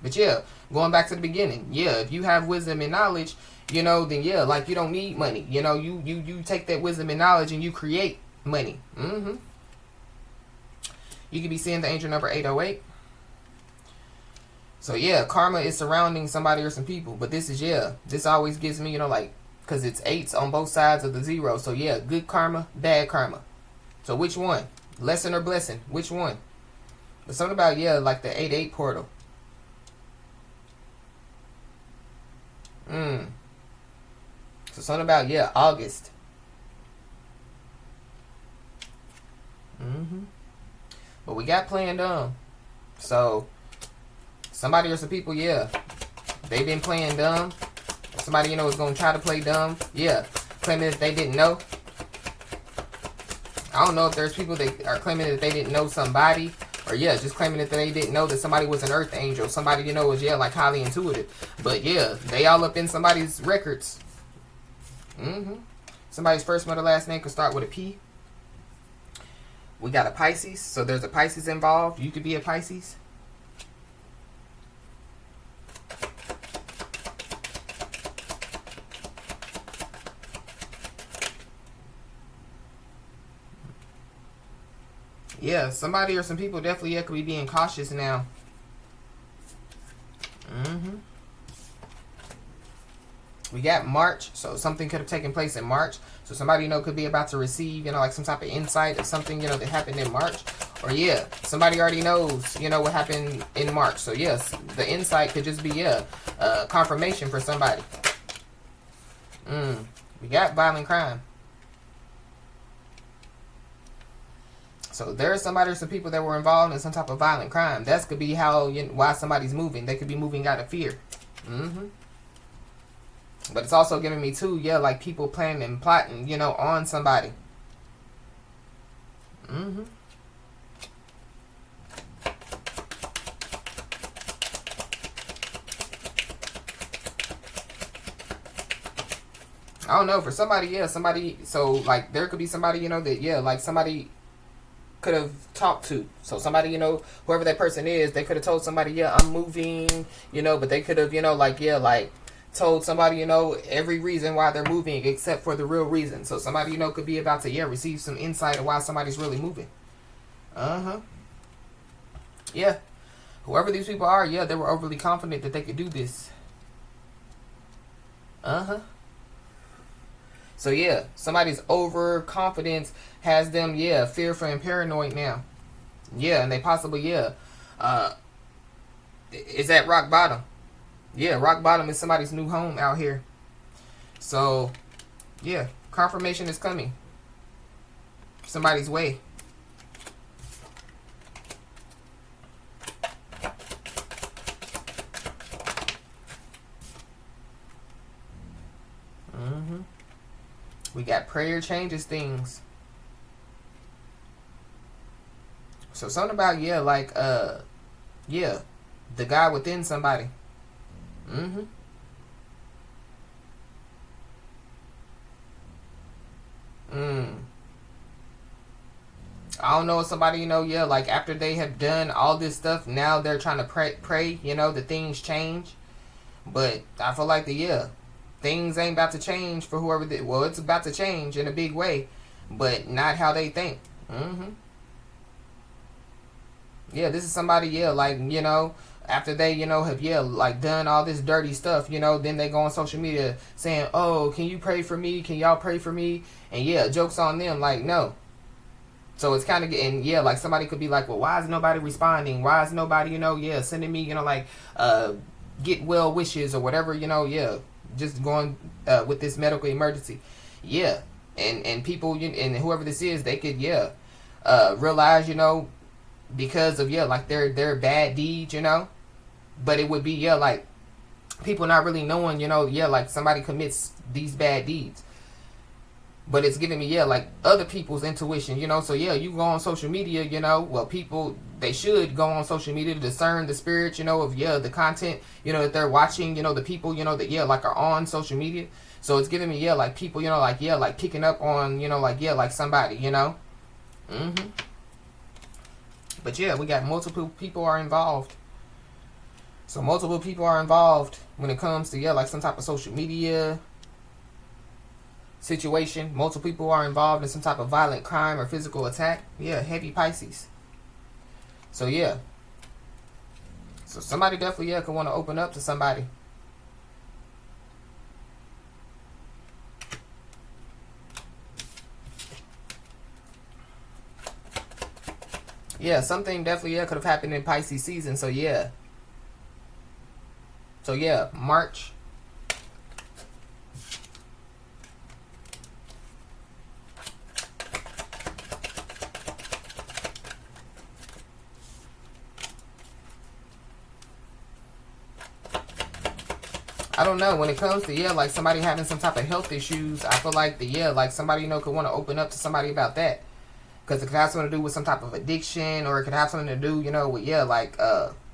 But yeah, going back to the beginning, yeah, if you have wisdom and knowledge, you know, then yeah, like you don't need money, you know. You take that wisdom and knowledge and you create money. You could be seeing the angel number 808. So yeah, karma is surrounding somebody or some people. But this is, yeah, this always gives me, you know, like, because it's 8s on both sides of the 0. So yeah, good karma, bad karma. So which one? Lesson or blessing? Which one? But something about, yeah, like the 8-8 portal. So something about, yeah, August. But we got playing dumb. So somebody or some people, yeah, they've been playing dumb. Somebody, you know, is going to try to play dumb. Yeah, claiming that they didn't know. I don't know if there's people that are claiming that they didn't know somebody. Or, yeah, just claiming that they didn't know that somebody was an earth angel. Somebody, you know, was, yeah, like highly intuitive. But, yeah, they all up in somebody's records. Somebody's first, middle, last name could start with a P. We got a Pisces. So there's a Pisces involved. You could be a Pisces. Yeah, somebody or some people definitely, yeah, could be being cautious now. We got March, so something could have taken place in March. So somebody, you know, could be about to receive, you know, like some type of insight or something, you know, that happened in March. Or, yeah, somebody already knows, you know, what happened in March. So, yes, the insight could just be, yeah, confirmation for somebody. We got violent crime. So there's somebody or some people that were involved in some type of violent crime. That could be how, you know, why somebody's moving. They could be moving out of fear. But it's also giving me too, yeah, like people planning and plotting, you know, on somebody. I don't know, for somebody, yeah, somebody, so like there could be somebody, you know, that, yeah, like somebody could have talked to. So somebody, you know, whoever that person is, they could have told somebody, yeah, I'm moving, you know, but they could have, you know, like, yeah, like told somebody, you know, every reason why they're moving except for the real reason. So somebody, you know, could be about to, yeah, receive some insight of why somebody's really moving. Yeah. Whoever these people are, yeah, they were overly confident that they could do this. So yeah, somebody's overconfidence has them, yeah, fearful and paranoid now. Yeah, and they possibly, yeah, is at rock bottom. Yeah, rock bottom is somebody's new home out here. So, yeah, confirmation is coming somebody's way. We got prayer changes things. So something about, yeah, like, yeah, the God within somebody. Mm-hmm. I don't know if somebody, yeah, like after they have done all this stuff, now they're trying to pray, that things change. But I feel like yeah, things ain't about to change for whoever did. Well, it's about to change in a big way, but not how they think. Yeah, this is somebody, yeah, like, after they, have, yeah, like done all this dirty stuff, then they go on social media saying, oh, can you pray for me? Can y'all pray for me? And yeah, joke's on them, like, no. So it's kind of getting, yeah, like somebody could be like, well, why is nobody responding? Why is nobody, yeah, sending me, like, get well wishes or whatever, yeah, just going with this medical emergency. Yeah. And people, and whoever this is, they could, yeah, realize, because of, yeah, like their bad deeds, but it would be, yeah, like people not really knowing, yeah, like somebody commits these bad deeds. But it's giving me, yeah, like other people's intuition, So, yeah, you go on social media, well, people, they should go on social media to discern the spirit, of, yeah, the content, that they're watching, the people, that, yeah, like are on social media. So it's giving me, yeah, like people, like, yeah, like picking up on, like, yeah, like somebody, But, yeah, we got multiple people are involved. So multiple people are involved when it comes to, yeah, like some type of social media situation. Multiple people are involved in some type of violent crime or physical attack. Yeah, heavy Pisces. So yeah. So somebody definitely, yeah, could want to open up to somebody. Yeah, something definitely, yeah, could have happened in Pisces season. So yeah. So yeah, March. I don't know, when it comes to, yeah, like somebody having some type of health issues, I feel like yeah, like somebody, could want to open up to somebody about that. Because it could have something to do with some type of addiction, or it could have something to do, with, yeah, like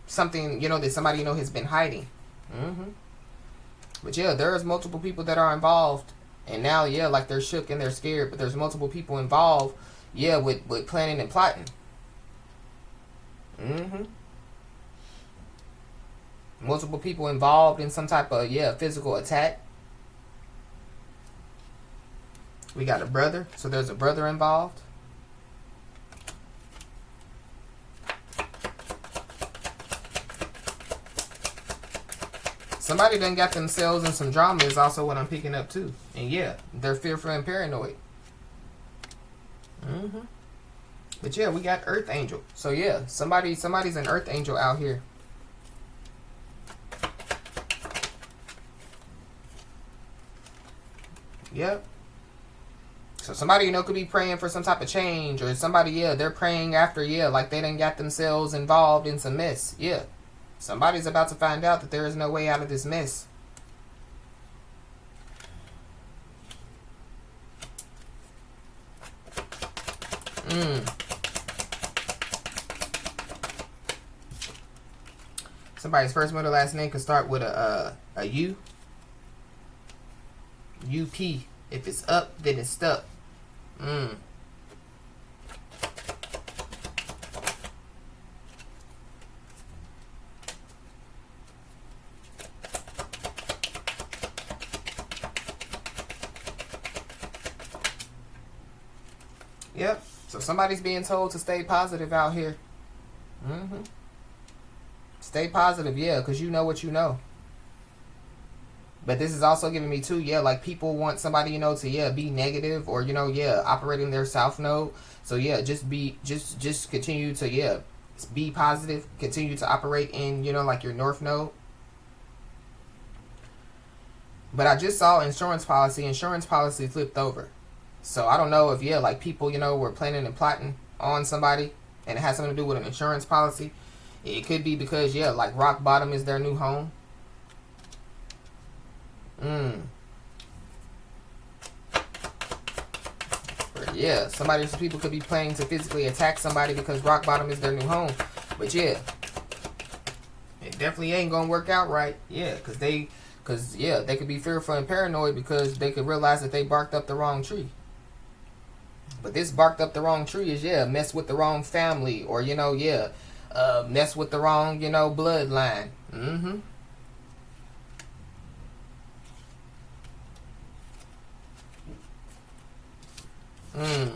something, that somebody, has been hiding. But yeah, there's multiple people that are involved. And now, yeah, like they're shook and they're scared. But there's multiple people involved, yeah, with planning and plotting. Multiple people involved in some type of, yeah, physical attack. We got a brother. So there's a brother involved. Somebody done got themselves in some drama is also what I'm picking up too. And yeah, they're fearful and paranoid. But yeah, we got Earth Angel. So yeah, somebody's an Earth Angel out here. Yep. So somebody, could be praying for some type of change, or somebody, yeah, they're praying after, yeah, like they done got themselves involved in some mess. Yeah. Somebody's about to find out that there is no way out of this mess. Somebody's first, middle, last name could start with a U. UP. If it's up, then it's stuck. Yep. So somebody's being told to stay positive out here. Stay positive, yeah, because you know what you know. But this is also giving me too, yeah, like people want somebody, to, yeah, be negative, or, yeah, operating their south node. So yeah, just continue to, yeah, be positive. Continue to operate in, like your north node. But I just saw insurance policy flipped over. So I don't know if, yeah, like people, were planning and plotting on somebody, and it has something to do with an insurance policy. It could be because, yeah, like rock bottom is their new home. yeah, somebody or some people could be planning to physically attack somebody because rock bottom is their new home. But yeah, it definitely ain't gonna work out right. Yeah, because yeah, they could be fearful and paranoid because they could realize that they barked up the wrong tree. But this barked up the wrong tree is, yeah, mess with the wrong family, or, you know, yeah, mess with the wrong, you know, bloodline. Mm-hmm. Mm.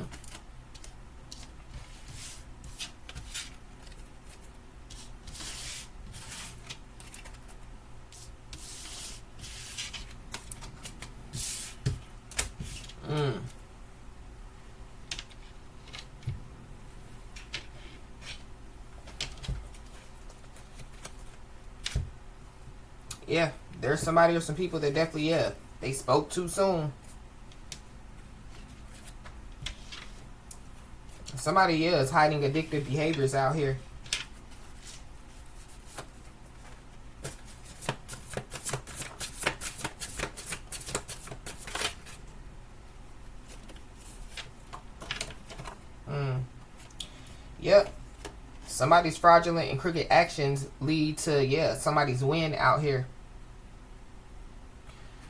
Mm. Yeah, there's somebody or some people that definitely, yeah, they spoke too soon. Somebody, yeah, is hiding addictive behaviors out here. Mm. Yep. Somebody's fraudulent and crooked actions lead to, yeah, somebody's win out here.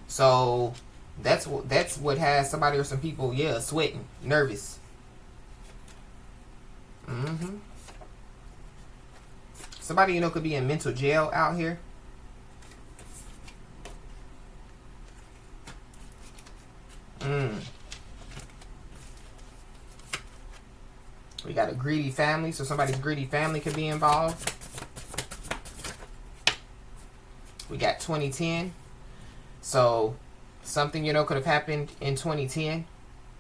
So that's what has somebody or some people, yeah, sweating, nervous. Mm-hmm. Somebody, you know, could be in mental jail out here. Mm. We got a greedy family, so somebody's greedy family could be involved. We got 2010. So something, you know, could have happened in 2010.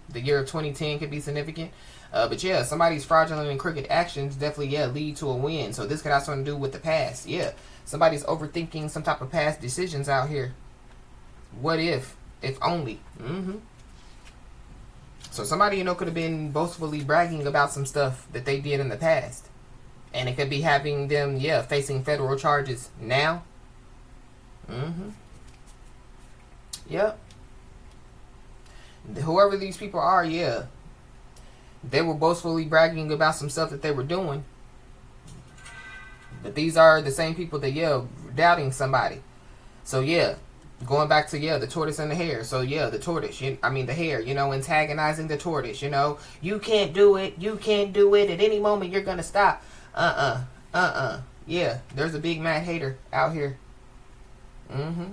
The year of 2010 could be significant. But yeah, somebody's fraudulent and crooked actions definitely, yeah, lead to a win. So this could have something to do with the past. Yeah, somebody's overthinking some type of past decisions out here. What if? If only. Mm-hmm. So somebody, you know, could have been boastfully bragging about some stuff that they did in the past. And it could be having them, yeah, facing federal charges now. Mm-hmm. Yep. Whoever these people are, yeah, they were boastfully bragging about some stuff that they were doing. But these are the same people that, yeah, doubting somebody. So yeah, going back to, yeah, the tortoise and the hare. So yeah, the tortoise, the hare, you know, antagonizing the tortoise, you know, you can't do it, you can't do it, at any moment you're gonna stop. Yeah, there's a big mad hater out here. Mm-hmm.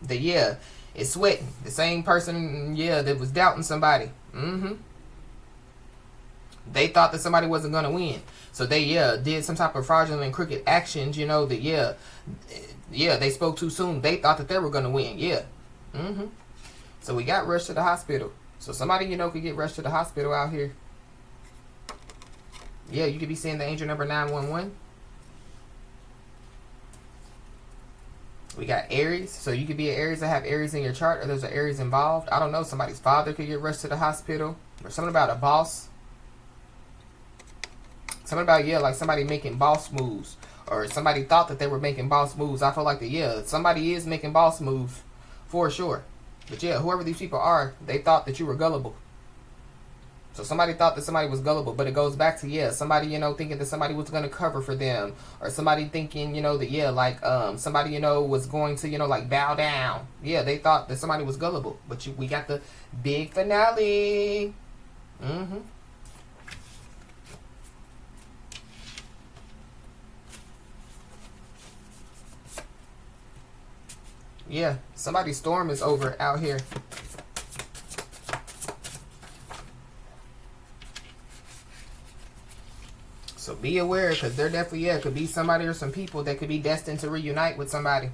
Yeah, is sweating. The same person, yeah, that was doubting somebody. Mm-hmm. They thought that somebody wasn't gonna win, so they, yeah, did some type of fraudulent and crooked actions. You know, that, yeah, they spoke too soon. They thought that they were gonna win. Yeah. Mm-hmm. So we got rushed to the hospital. So somebody, you know, could get rushed to the hospital out here. Yeah, you could be seeing the angel number 911. We got Aries. So you could be an Aries that have Aries in your chart, or there's an Aries involved. I don't know. Somebody's father could get rushed to the hospital. Or something about a boss. Something about, yeah, like somebody making boss moves. Or somebody thought that they were making boss moves. I feel like that, yeah, somebody is making boss moves. For sure. But yeah, whoever these people are, they thought that you were gullible. So somebody thought that somebody was gullible, but it goes back to, yeah, somebody, you know, thinking that somebody was going to cover for them, or somebody thinking, you know, that, yeah, like, somebody, you know, was going to, you know, like, bow down. Yeah, they thought that somebody was gullible, but we got the big finale. Mm-hmm. Yeah, somebody's storm is over out here. So be aware, because there definitely, yeah, could be somebody or some people that could be destined to reunite with somebody.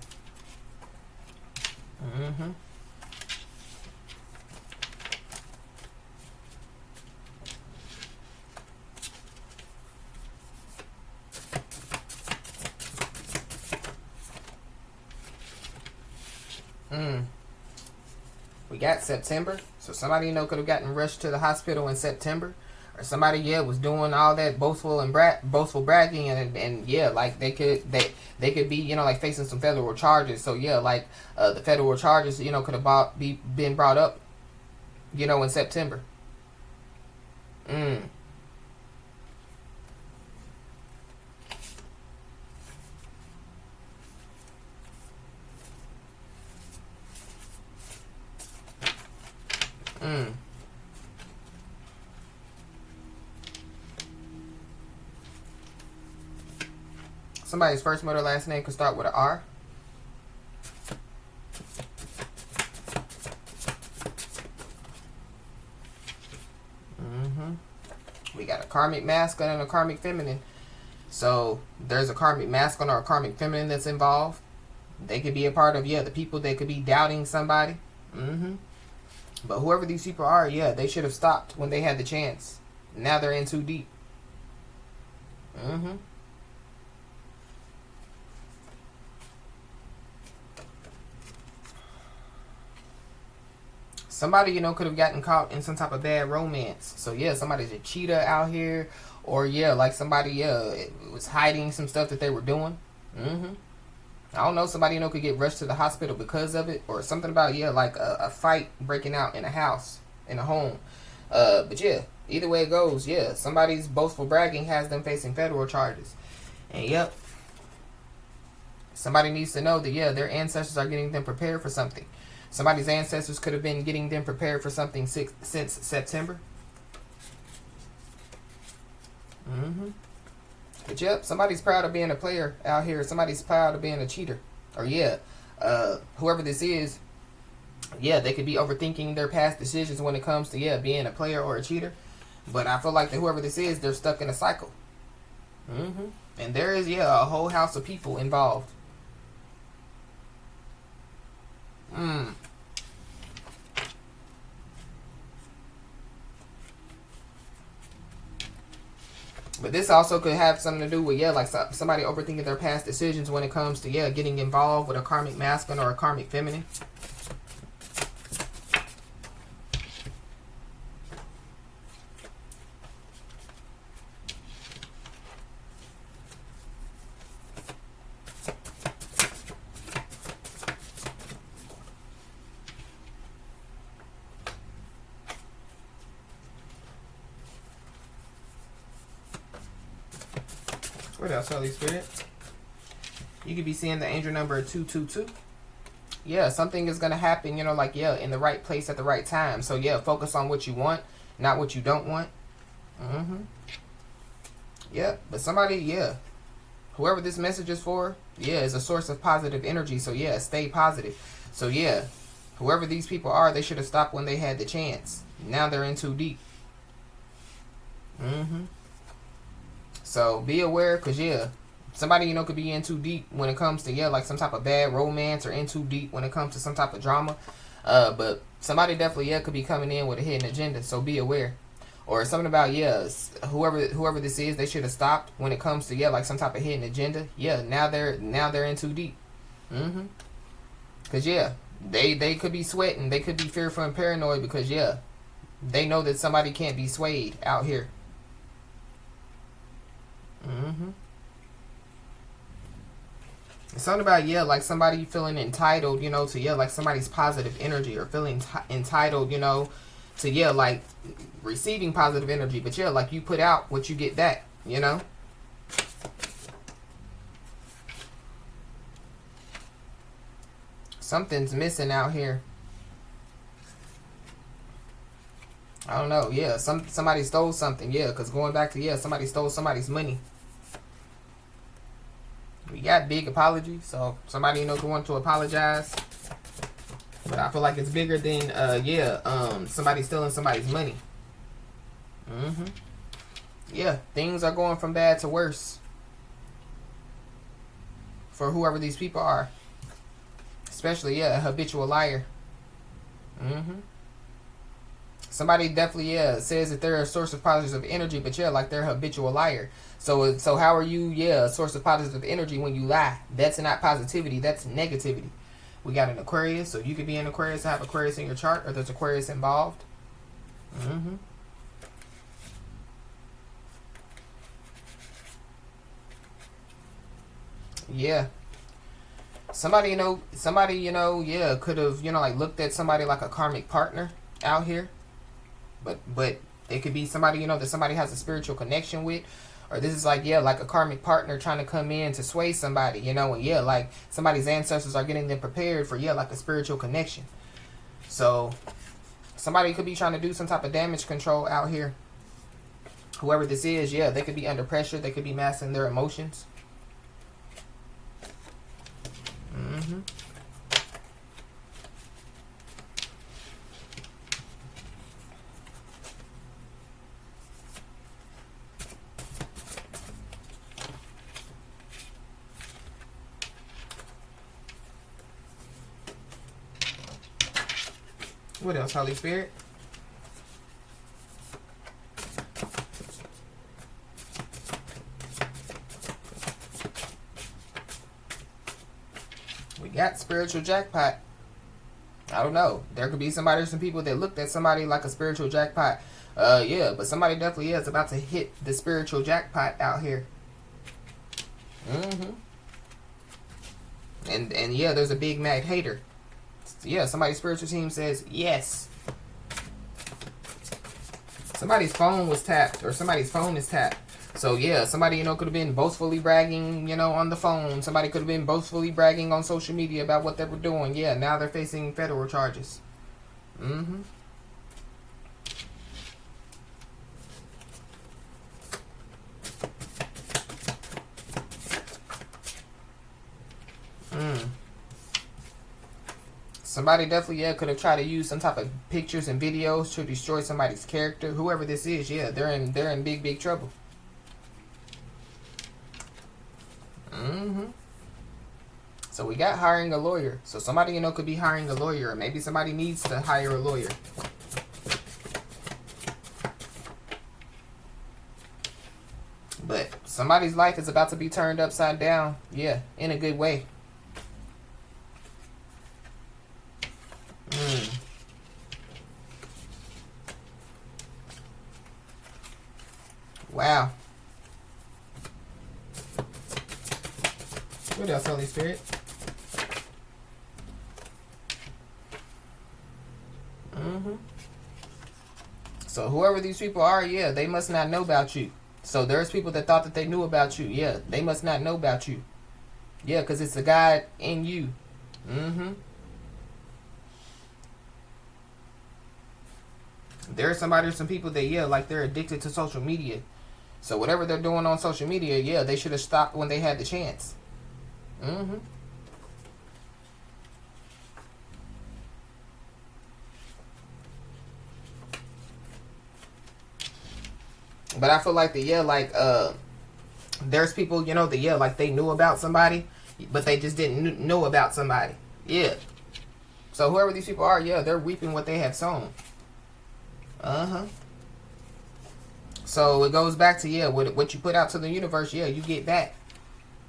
Mm-hmm. We got September. So somebody, you know, could have gotten rushed to the hospital in September. Or somebody, yeah, was doing all that boastful bragging, and yeah, like they could be, you know, like facing some federal charges. So yeah, like the federal charges, you know, could have been brought up, you know, in September. Mm. Mm. Somebody's first, middle, last name could start with an R. We got a karmic masculine and a karmic feminine. So there's a karmic masculine or a karmic feminine that's involved. They could be a part of, the people that could be doubting somebody. But whoever these people are, they should have stopped when they had the chance. Now they're in too deep. Somebody, could have gotten caught in some type of bad romance. So, somebody's a cheater out here. Or, like somebody, was hiding some stuff that they were doing. I don't know. Somebody, could get rushed to the hospital because of it. Or something about, like a fight breaking out in a house, in a home. But, either way it goes, somebody's boastful bragging has them facing federal charges. And, somebody needs to know that, their ancestors are getting them prepared for something. Somebody's ancestors could have been getting them prepared for something since September. But somebody's proud of being a player out here. Somebody's proud of being a cheater. Or whoever this is, they could be overthinking their past decisions when it comes to being a player or a cheater. But I feel like that whoever this is, they're stuck in a cycle. And there is a whole house of people involved. But this also could have something to do with, like somebody overthinking their past decisions when it comes to, getting involved with a karmic masculine or a karmic feminine. What else, Holy Spirit? You could be seeing the angel number 222. Something is going to happen, in the right place at the right time. So, focus on what you want, not what you don't want. But somebody, whoever this message is for, is a source of positive energy. So, stay positive. So, whoever these people are, they should have stopped when they had the chance. Now they're in too deep. So be aware, because somebody could be in too deep when it comes to like some type of bad romance, or in too deep when it comes to some type of drama. But somebody definitely could be coming in with a hidden agenda. So be aware. Or something about whoever this is, they should have stopped when it comes to like some type of hidden agenda. Now they're in too deep. Because they could be sweating, they could be fearful and paranoid because they know that somebody can't be swayed out here. Something about like somebody feeling entitled, to like somebody's positive energy, or feeling entitled, to like receiving positive energy. But like you put out what you get back, Something's missing out here. I don't know. Somebody stole something. Because going back to somebody stole somebody's money. We got big apology, so somebody could want to apologize. But I feel like it's bigger than somebody stealing somebody's money. Things are going from bad to worse for whoever these people are. Especially a habitual liar. Somebody definitely says that they're a source of positive energy, but like they're a habitual liar. So how are you a source of positive energy when you lie? That's not positivity, that's negativity. We got an Aquarius, so you could be an Aquarius and have Aquarius in your chart, or there's Aquarius involved. Somebody could have like looked at somebody like a karmic partner out here. But They could be somebody, you know, that somebody has a spiritual connection with. Or this is like, yeah, like a karmic partner trying to come in to sway somebody, you know. And yeah, like somebody's ancestors are getting them prepared for, yeah, like a spiritual connection. So somebody could be trying to do some type of damage control out here. Whoever this is, yeah, they could be under pressure. They could be masking their emotions. Mm-hmm. What else, Holy Spirit? We got spiritual jackpot. I don't know. There could be somebody or some people that looked at somebody like a spiritual jackpot. Yeah, but somebody definitely is about to hit the spiritual jackpot out here. Mm-hmm. And yeah, there's a big mad hater. Yeah, somebody's spiritual team says yes. Somebody's phone was tapped, or somebody's phone is tapped. So yeah, somebody, you know, could have been boastfully bragging, you know, on the phone. Somebody could have been boastfully bragging on social media about what they were doing. Yeah, now they're facing federal charges. Mm-hmm. Somebody definitely, yeah, could have tried to use some type of pictures and videos to destroy somebody's character. Whoever this is, yeah, they're in big trouble. Mm-hmm. So we got hiring a lawyer. So somebody, you know, could be hiring a lawyer, or maybe somebody needs to hire a lawyer. But somebody's life is about to be turned upside down, yeah, in a good way. Wow. What else, Holy Spirit? So whoever these people are, yeah, they must not know about you. So there's people that thought that they knew about you. Yeah, they must not know about you. Yeah, because it's the God in you. There's somebody or some people that, yeah, like they're addicted to social media. So whatever they're doing on social media, yeah, they should have stopped when they had the chance. But I feel like the, yeah, like there's people, you know, that, yeah, like they knew about somebody, but they just didn't know about somebody. Yeah. So whoever these people are, yeah, they're reaping what they have sown. So it goes back to, yeah, what you put out to the universe, yeah, you get back.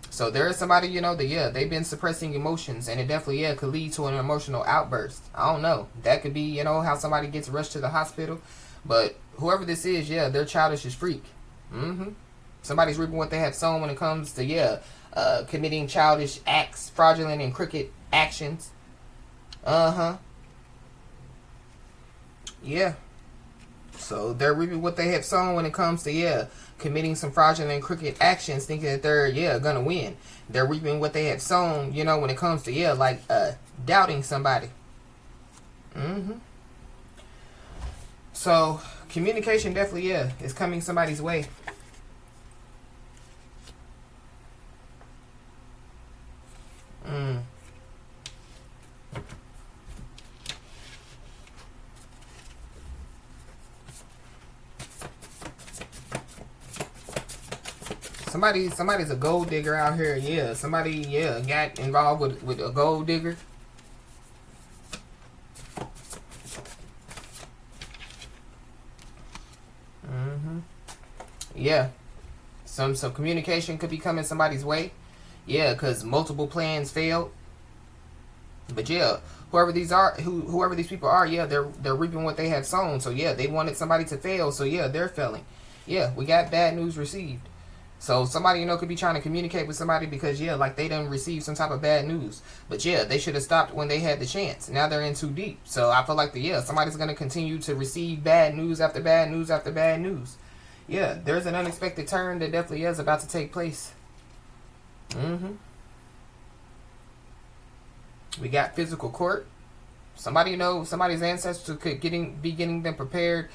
So there is somebody, you know, that, yeah, they've been suppressing emotions, and it definitely, yeah, could lead to an emotional outburst. I don't know. That could be, you know, how somebody gets rushed to the hospital. But whoever this is, yeah, they're childish as freak. Somebody's reaping what they have sown when it comes to, yeah, committing childish acts, fraudulent and crooked actions. Yeah. So they're reaping what they have sown when it comes to, yeah, committing some fraudulent and crooked actions, thinking that they're, yeah, gonna win. They're reaping what they have sown, you know, when it comes to, yeah, like doubting somebody. So communication definitely, yeah, is coming somebody's way. Somebody's a gold digger out here. Yeah, somebody, yeah, got involved with a gold digger. Yeah, some communication could be coming somebody's way. Yeah, because multiple plans failed. But yeah, whoever these people are, yeah, they're reaping what they have sown. So yeah, they wanted somebody to fail. So yeah, they're failing. Yeah, we got bad news received. So somebody, could be trying to communicate with somebody because, yeah, like they done received some type of bad news. But yeah, they should have stopped when they had the chance. Now they're in too deep. So I feel like somebody's going to continue to receive bad news after bad news after bad news. Yeah, there's an unexpected turn that definitely is about to take place. We got physical court. Somebody, somebody's ancestors could be getting them prepared,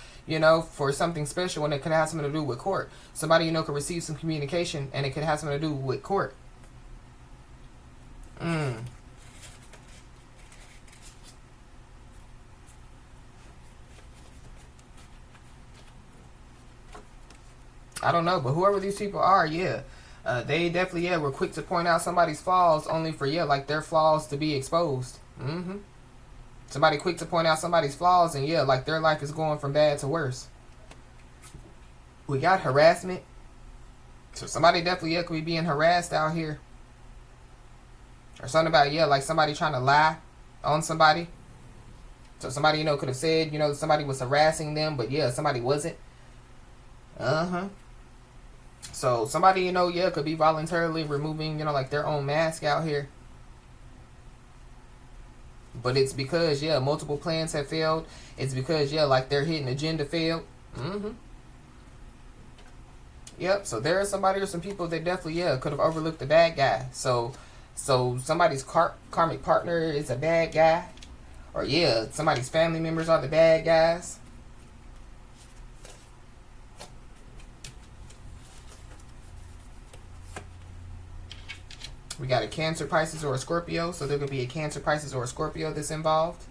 for something special, and it could have something to do with court. Somebody, could receive some communication, and it could have something to do with court. I don't know, but whoever these people are, they definitely, were quick to point out somebody's flaws, only for, like their flaws to be exposed. Somebody quick to point out somebody's flaws, and like their life is going from bad to worse. We got harassment. So somebody definitely could be being harassed out here. Or something about, like somebody trying to lie on somebody. So somebody, could have said, somebody was harassing them, but somebody wasn't. So somebody, could be voluntarily removing, like their own mask out here. But it's because, multiple plans have failed. It's because, like their hidden agenda failed. Yep, so there is somebody or some people that definitely, could have overlooked the bad guy. So somebody's karmic partner is a bad guy. Or, somebody's family members are the bad guys. We got a Cancer, Pisces, or a Scorpio. So there could be a Cancer, Pisces, or a Scorpio that's involved.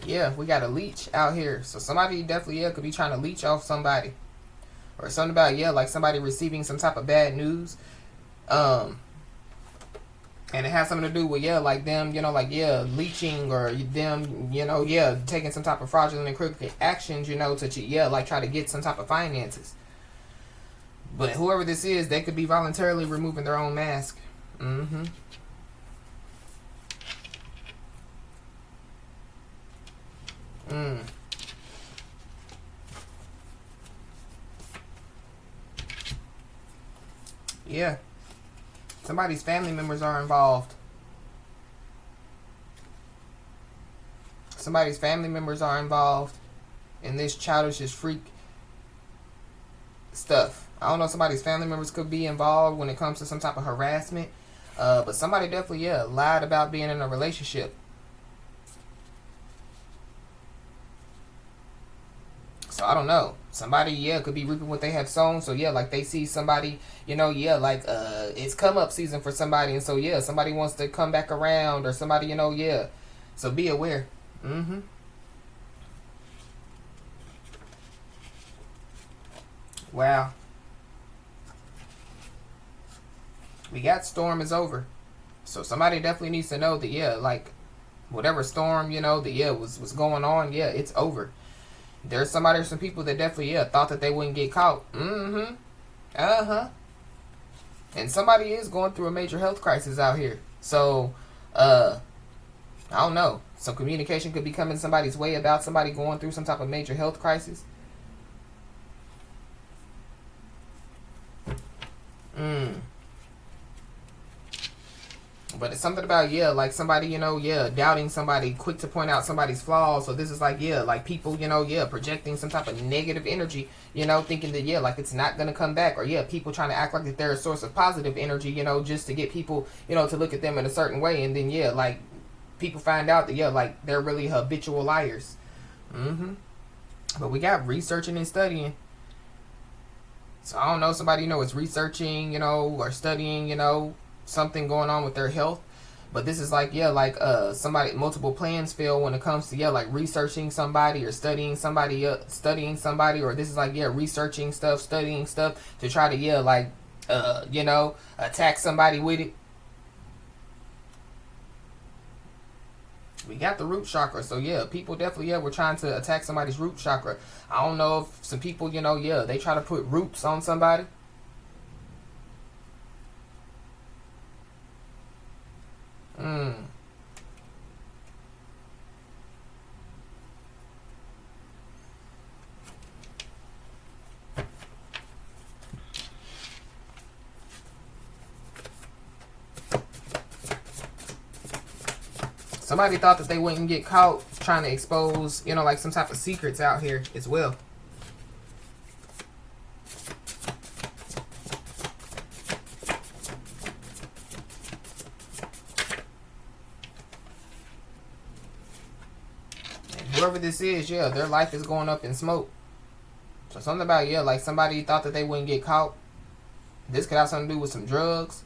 Yeah, we got a leech out here. So somebody definitely, could be trying to leech off somebody. Or something about, like somebody receiving some type of bad news. And it has something to do with, like them, leeching, or them, taking some type of fraudulent and crooked actions, to, like try to get some type of finances. But whoever this is, they could be voluntarily removing their own mask. Yeah. Somebody's family members are involved. Somebody's family members are involved in this childish freak stuff. I don't know, somebody's family members could be involved when it comes to some type of harassment. But somebody definitely, lied about being in a relationship. So I don't know. Somebody, could be reaping what they have sown. So like they see somebody, like it's come up season for somebody, and so somebody wants to come back around, or somebody, So be aware. Wow. We got storm is over. So somebody definitely needs to know that like whatever storm, that was going on, it's over. There's somebody or some people that definitely, thought that they wouldn't get caught. And somebody is going through a major health crisis out here. So, I don't know. Some communication could be coming somebody's way about somebody going through some type of major health crisis. But it's something about, like somebody, doubting somebody, quick to point out somebody's flaws. So this is like, like people, projecting some type of negative energy, thinking that, like it's not going to come back. Or, people trying to act like that they're a source of positive energy, just to get people, to look at them in a certain way. And then, like people find out that, like they're really habitual liars. But we got researching and studying. So I don't know, somebody, is researching, or studying, something going on with their health. But this is like, somebody, multiple plans fail when it comes to, like researching somebody or studying somebody, or this is like, researching stuff, studying stuff to try to, like, attack somebody with it. We got the root chakra. So people definitely, were trying to attack somebody's root chakra. I don't know if some people, they try to put roots on somebody. Somebody thought that they wouldn't get caught trying to expose, you know, like some type of secrets out here as well. And whoever this is, yeah, their life is going up in smoke. So something about, yeah, like somebody thought that they wouldn't get caught. This could have something to do with some drugs.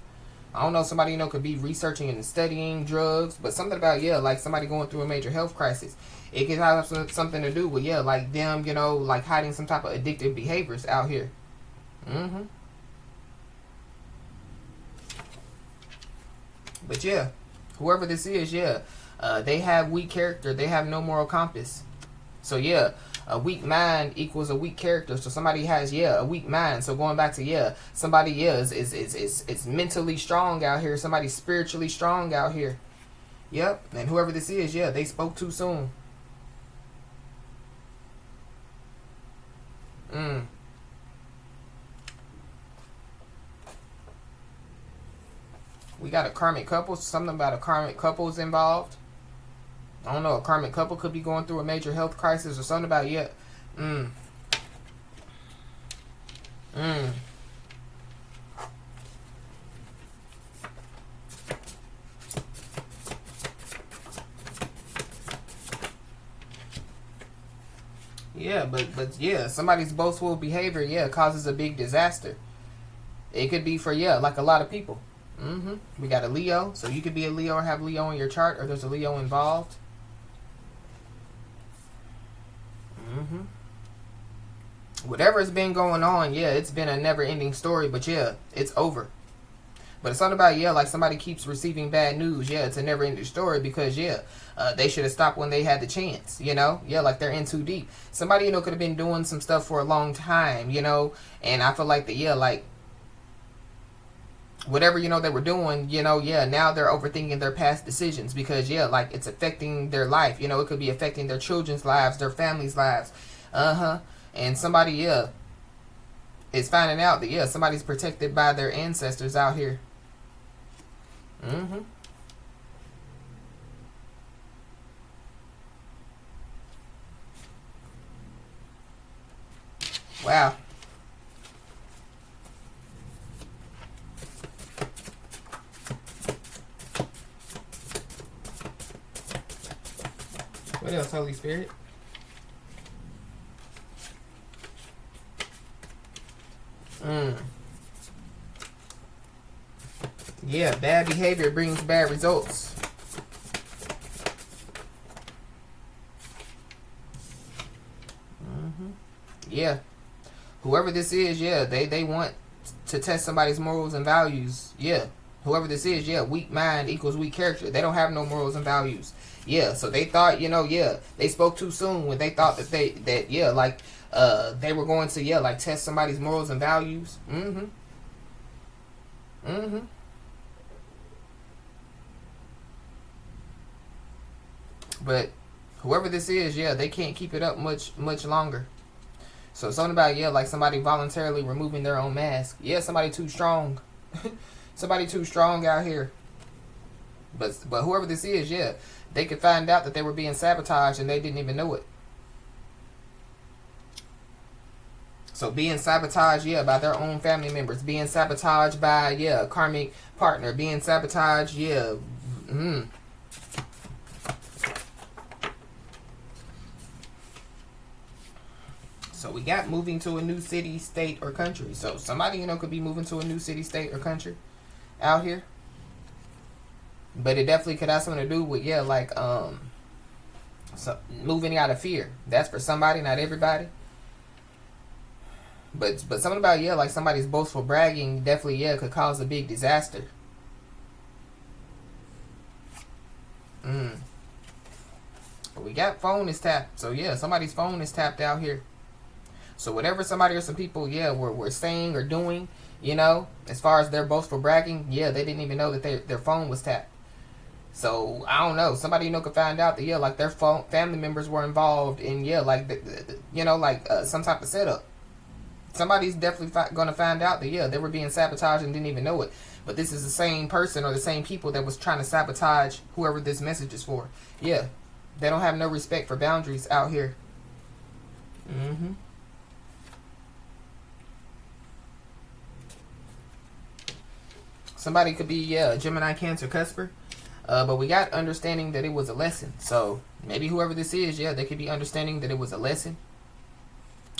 I don't know, somebody, you know, could be researching and studying drugs, but something about, yeah, like somebody going through a major health crisis. It could have something to do with, yeah, like them, you know, like hiding some type of addictive behaviors out here. But yeah, whoever this is, yeah, they have weak character. They have no moral compass. So yeah, a weak mind equals a weak character. So somebody has, yeah, a weak mind. So going back to, yeah, somebody, yeah, is mentally strong out here. Somebody spiritually strong out here. Yep. And whoever this is, yeah, they spoke too soon. We got a karmic couple. Something about a karmic couple is involved. I don't know, a karmic couple could be going through a major health crisis or something about, yeah. Yeah, but yeah, somebody's boastful behavior, yeah, causes a big disaster. It could be for, yeah, like a lot of people. We got a Leo, so you could be a Leo or have Leo in your chart, or there's a Leo involved. Whatever's been going on, yeah, it's been a never-ending story, but yeah, it's over. But it's not about, yeah, like somebody keeps receiving bad news. Yeah, it's a never-ending story because, yeah, they should have stopped when they had the chance, you know? Yeah, like they're in too deep. Somebody, you know, could have been doing some stuff for a long time, you know? And I feel like that, yeah, like whatever, you know, they were doing, you know, yeah, now they're overthinking their past decisions because, yeah, like it's affecting their life. You know, it could be affecting their children's lives, their family's lives. And somebody, yeah, is finding out that, yeah, somebody's protected by their ancestors out here. Wow. What else, Holy Spirit? Yeah, bad behavior brings bad results. Yeah. Whoever this is, yeah, they want to test somebody's morals and values. Yeah. Whoever this is, yeah, weak mind equals weak character. They don't have no morals and values. Yeah, so they thought, you know, yeah, they spoke too soon when they thought that yeah, like they were going to, yeah, like test somebody's morals and values. But whoever this is, yeah, they can't keep it up much longer. So something about, yeah, like somebody voluntarily removing their own mask. Yeah, somebody too strong. Somebody too strong out here. But whoever this is, yeah, they could find out that they were being sabotaged and they didn't even know it. So being sabotaged, yeah, by their own family members. Being sabotaged by, yeah, a karmic partner. Being sabotaged, yeah. So we got moving to a new city, state, or country. So somebody, you know, could be moving to a new city, state, or country out here. But it definitely could have something to do with, yeah, like so moving out of fear. That's for somebody, not everybody. But something about, yeah, like somebody's boastful bragging definitely, yeah, could cause a big disaster. But we got phone is tapped. So yeah, somebody's phone is tapped out here. So whatever somebody or some people, yeah, were saying or doing, you know, as far as their boastful bragging, yeah, they didn't even know that their phone was tapped. So I don't know. Somebody, you know, could find out that, yeah, like their family members were involved in, yeah, like you know, like some type of setup. Somebody's definitely gonna find out that, yeah, they were being sabotaged and didn't even know it. But this is the same person or the same people that was trying to sabotage whoever this message is for. Yeah. They don't have no respect for boundaries out here. Somebody could be, yeah, Gemini, Cancer, Cusper. But we got understanding that it was a lesson. So maybe whoever this is, yeah, they could be understanding that it was a lesson.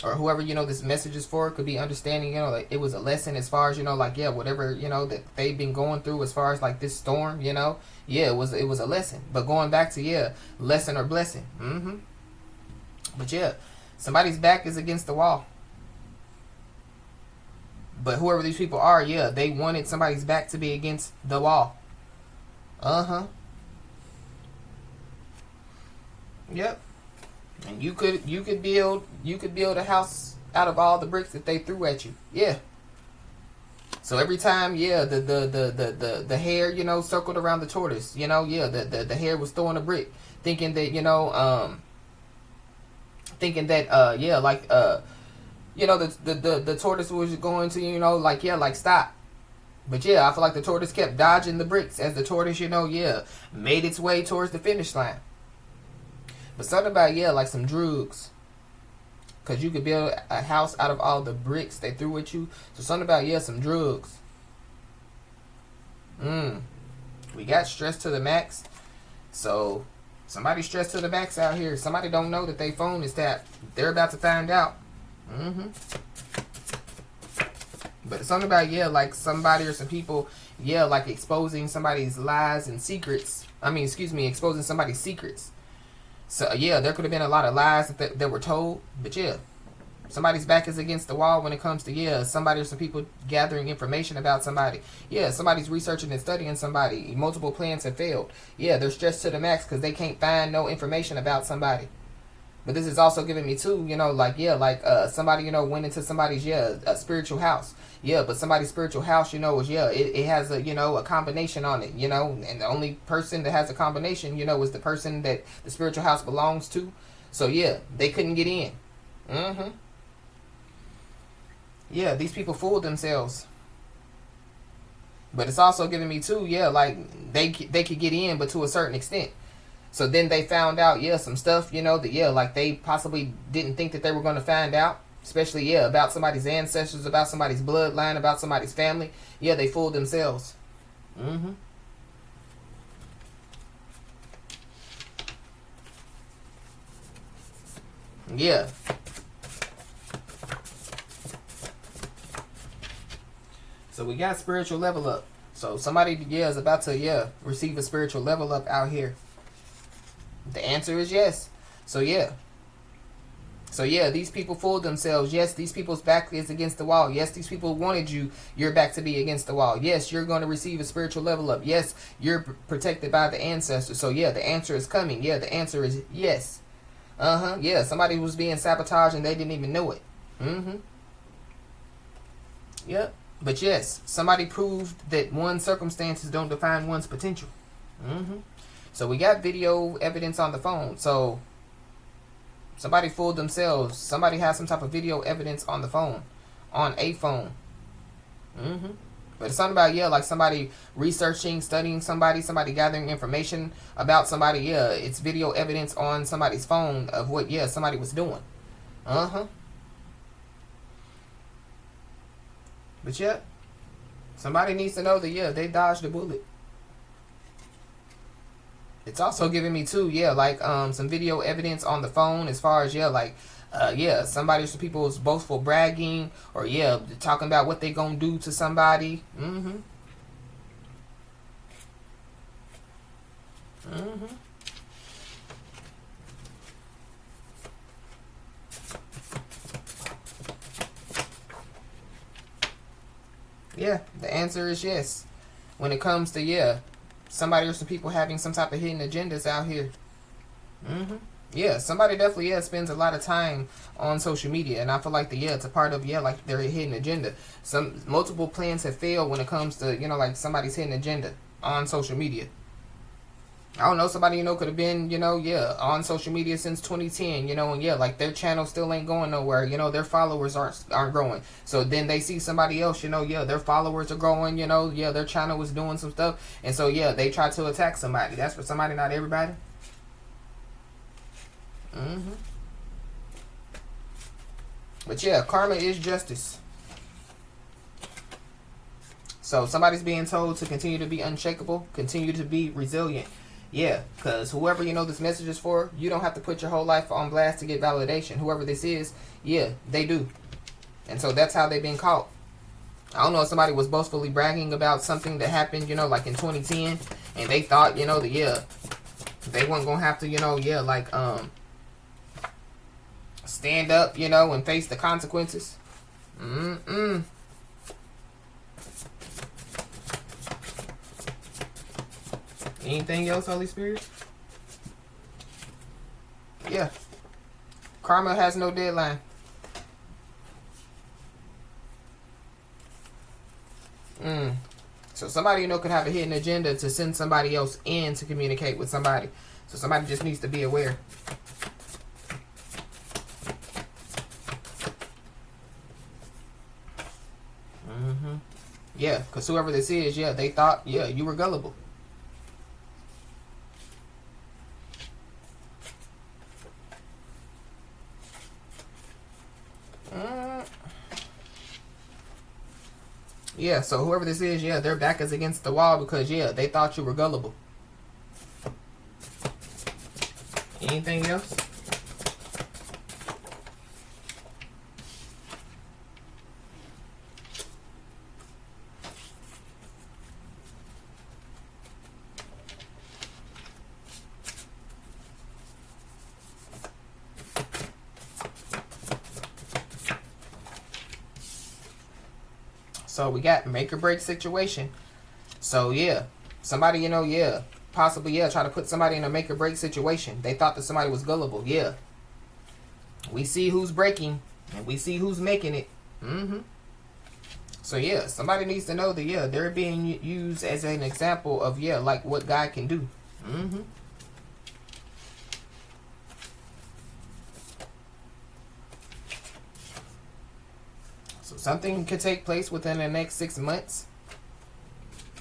Or whoever, you know, this message is for could be understanding, you know, like it was a lesson as far as, you know, like, yeah, whatever, you know, that they've been going through as far as like this storm, you know. Yeah, it was a lesson. But going back to, yeah, lesson or blessing. But yeah, somebody's back is against the wall. But whoever these people are, yeah, they wanted somebody's back to be against the wall. Yep. And you could build a house out of all the bricks that they threw at you. Yeah. So every time, yeah, the hare, you know, circled around the tortoise, you know, yeah, the hare was throwing a brick, thinking that, you know, yeah, like you know, the tortoise was going to, you know, like, yeah, like stop. But yeah, I feel like the tortoise kept dodging the bricks as the tortoise, you know, yeah, made its way towards the finish line. But something about, yeah, like some drugs. Because you could build a house out of all the bricks they threw at you. So something about, yeah, some drugs. We got stressed to the max. So somebody stressed to the max out here. Somebody don't know that their phone is tapped. They're about to find out. But it's something about, yeah, like somebody or some people, yeah, like exposing somebody's lies and secrets. I mean, excuse me, exposing somebody's secrets. So, yeah, there could have been a lot of lies that were told. But, yeah, somebody's back is against the wall when it comes to, yeah, somebody or some people gathering information about somebody. Yeah, somebody's researching and studying somebody. Multiple plans have failed. Yeah, they're stressed to the max because they can't find no information about somebody. But this is also giving me, too, you know, like, yeah, like somebody, you know, went into somebody's, yeah, a spiritual house. Yeah, but somebody's spiritual house, you know, is, yeah, it has a, you know, a combination on it, you know, and the only person that has a combination, you know, is the person that the spiritual house belongs to. So, yeah, they couldn't get in. Yeah, these people fooled themselves. But it's also giving me, too, yeah, like they could get in, but to a certain extent. So then they found out, yeah, some stuff, you know, that, yeah, like they possibly didn't think that they were going to find out. Especially, yeah, about somebody's ancestors, about somebody's bloodline, about somebody's family. Yeah, they fooled themselves. Yeah. So we got spiritual level up. So somebody, yeah, is about to, yeah, receive a spiritual level up out here. The answer is yes. So, yeah. So, yeah, these people fooled themselves. Yes, these people's back is against the wall. Yes, these people wanted your back to be against the wall. Yes, you're going to receive a spiritual level up. Yes, you're protected by the ancestors. So, yeah, the answer is coming. Yeah, the answer is yes. Yeah, somebody was being sabotaged and they didn't even know it. Yep. But, yes, somebody proved that one's circumstances don't define one's potential. So, we got video evidence on the phone. So, somebody fooled themselves. Somebody has some type of video evidence on the phone. On a phone. But it's something about, yeah, like somebody researching, studying somebody gathering information about somebody. Yeah, it's video evidence on somebody's phone of what, yeah, somebody was doing. But, yeah, somebody needs to know that, yeah, they dodged a bullet. It's also giving me, too, yeah, like some video evidence on the phone as far as, yeah, like, yeah, somebody, some people's boastful bragging or, yeah, talking about what they gonna do to somebody. Yeah, the answer is yes. When it comes to, yeah, somebody or some people having some type of hidden agendas out here. Yeah, somebody definitely, yeah, spends a lot of time on social media. And I feel like, it's a part of, yeah, like their hidden agenda. Multiple plans have failed when it comes to, you know, like somebody's hidden agenda on social media. I don't know, somebody, could have been, on social media since 2010, and like their channel still ain't going nowhere, their followers aren't growing. So then they see somebody else, their followers are growing, their channel is doing some stuff. And so, they try to attack somebody. That's for somebody, not everybody. But yeah, karma is justice. So somebody's being told to continue to be unshakable, continue to be resilient. Yeah, because whoever, this message is for, you don't have to put your whole life on blast to get validation. Whoever this is, yeah, they do. And so that's how they've been caught. I don't know if somebody was boastfully bragging about something that happened, like in 2010, and they thought, that, they weren't going to have to, stand up, and face the consequences. Anything else, Holy Spirit? Yeah. Karma has no deadline. So somebody, could have a hidden agenda to send somebody else in to communicate with somebody. So somebody just needs to be aware. Yeah, because whoever this is, they thought, you were gullible. Yeah, so whoever this is, their back is against the wall because, they thought you were gullible. Anything else? So we got make or break situation. So yeah, somebody, possibly, try to put somebody in a make or break situation. They thought that somebody was gullible. Yeah. We see who's breaking and we see who's making it. So yeah, somebody needs to know that, they're being used as an example of, like what God can do. So something could take place within the next 6 months.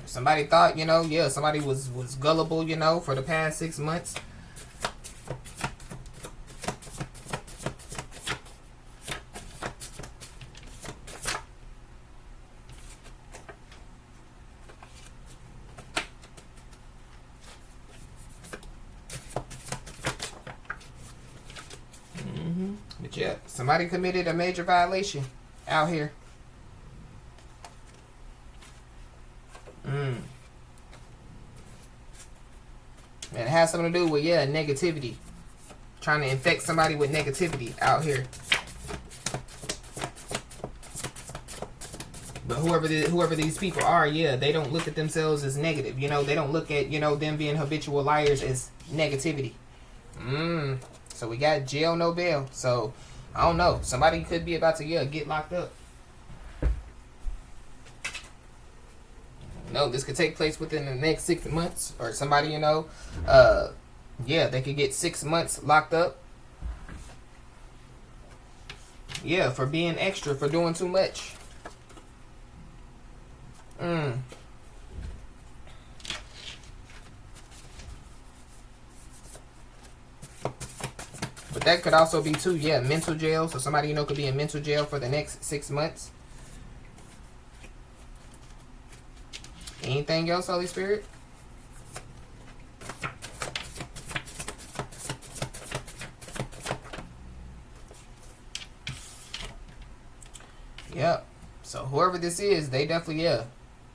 Somebody thought, somebody was gullible, for the past 6 months. But yeah, somebody committed a major violation out here. And it has something to do with, negativity. Trying to infect somebody with negativity out here. But whoever these people are, they don't look at themselves as negative. They don't look at, them being habitual liars as negativity. So we got jail, no bail. So, I don't know. Somebody could be about to, get locked up. No, this could take place within the next 6 months. Or somebody, they could get 6 months locked up. Yeah, for being extra, for doing too much. But that could also be too, mental jail. So somebody, could be in mental jail for the next 6 months. Anything else, Holy Spirit? Yep. So whoever this is, they definitely,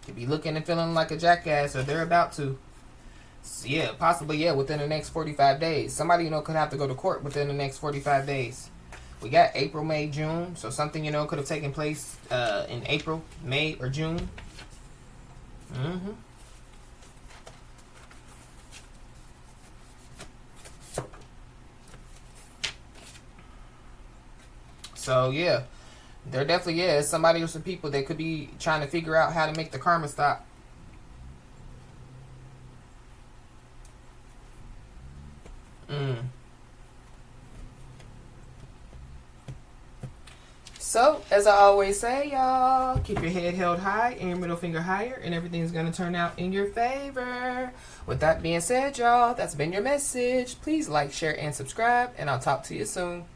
could be looking and feeling like a jackass, or they're about to. So, possibly, within the next 45 days. Somebody, could have to go to court within the next 45 days. We got April, May, June. So something, could have taken place in April, May, or June. So there definitely is somebody or some people that could be trying to figure out how to make the karma stop. So, as I always say, y'all, keep your head held high and your middle finger higher, and everything's going to turn out in your favor. With that being said, y'all, that's been your message. Please like, share, and subscribe, and I'll talk to you soon.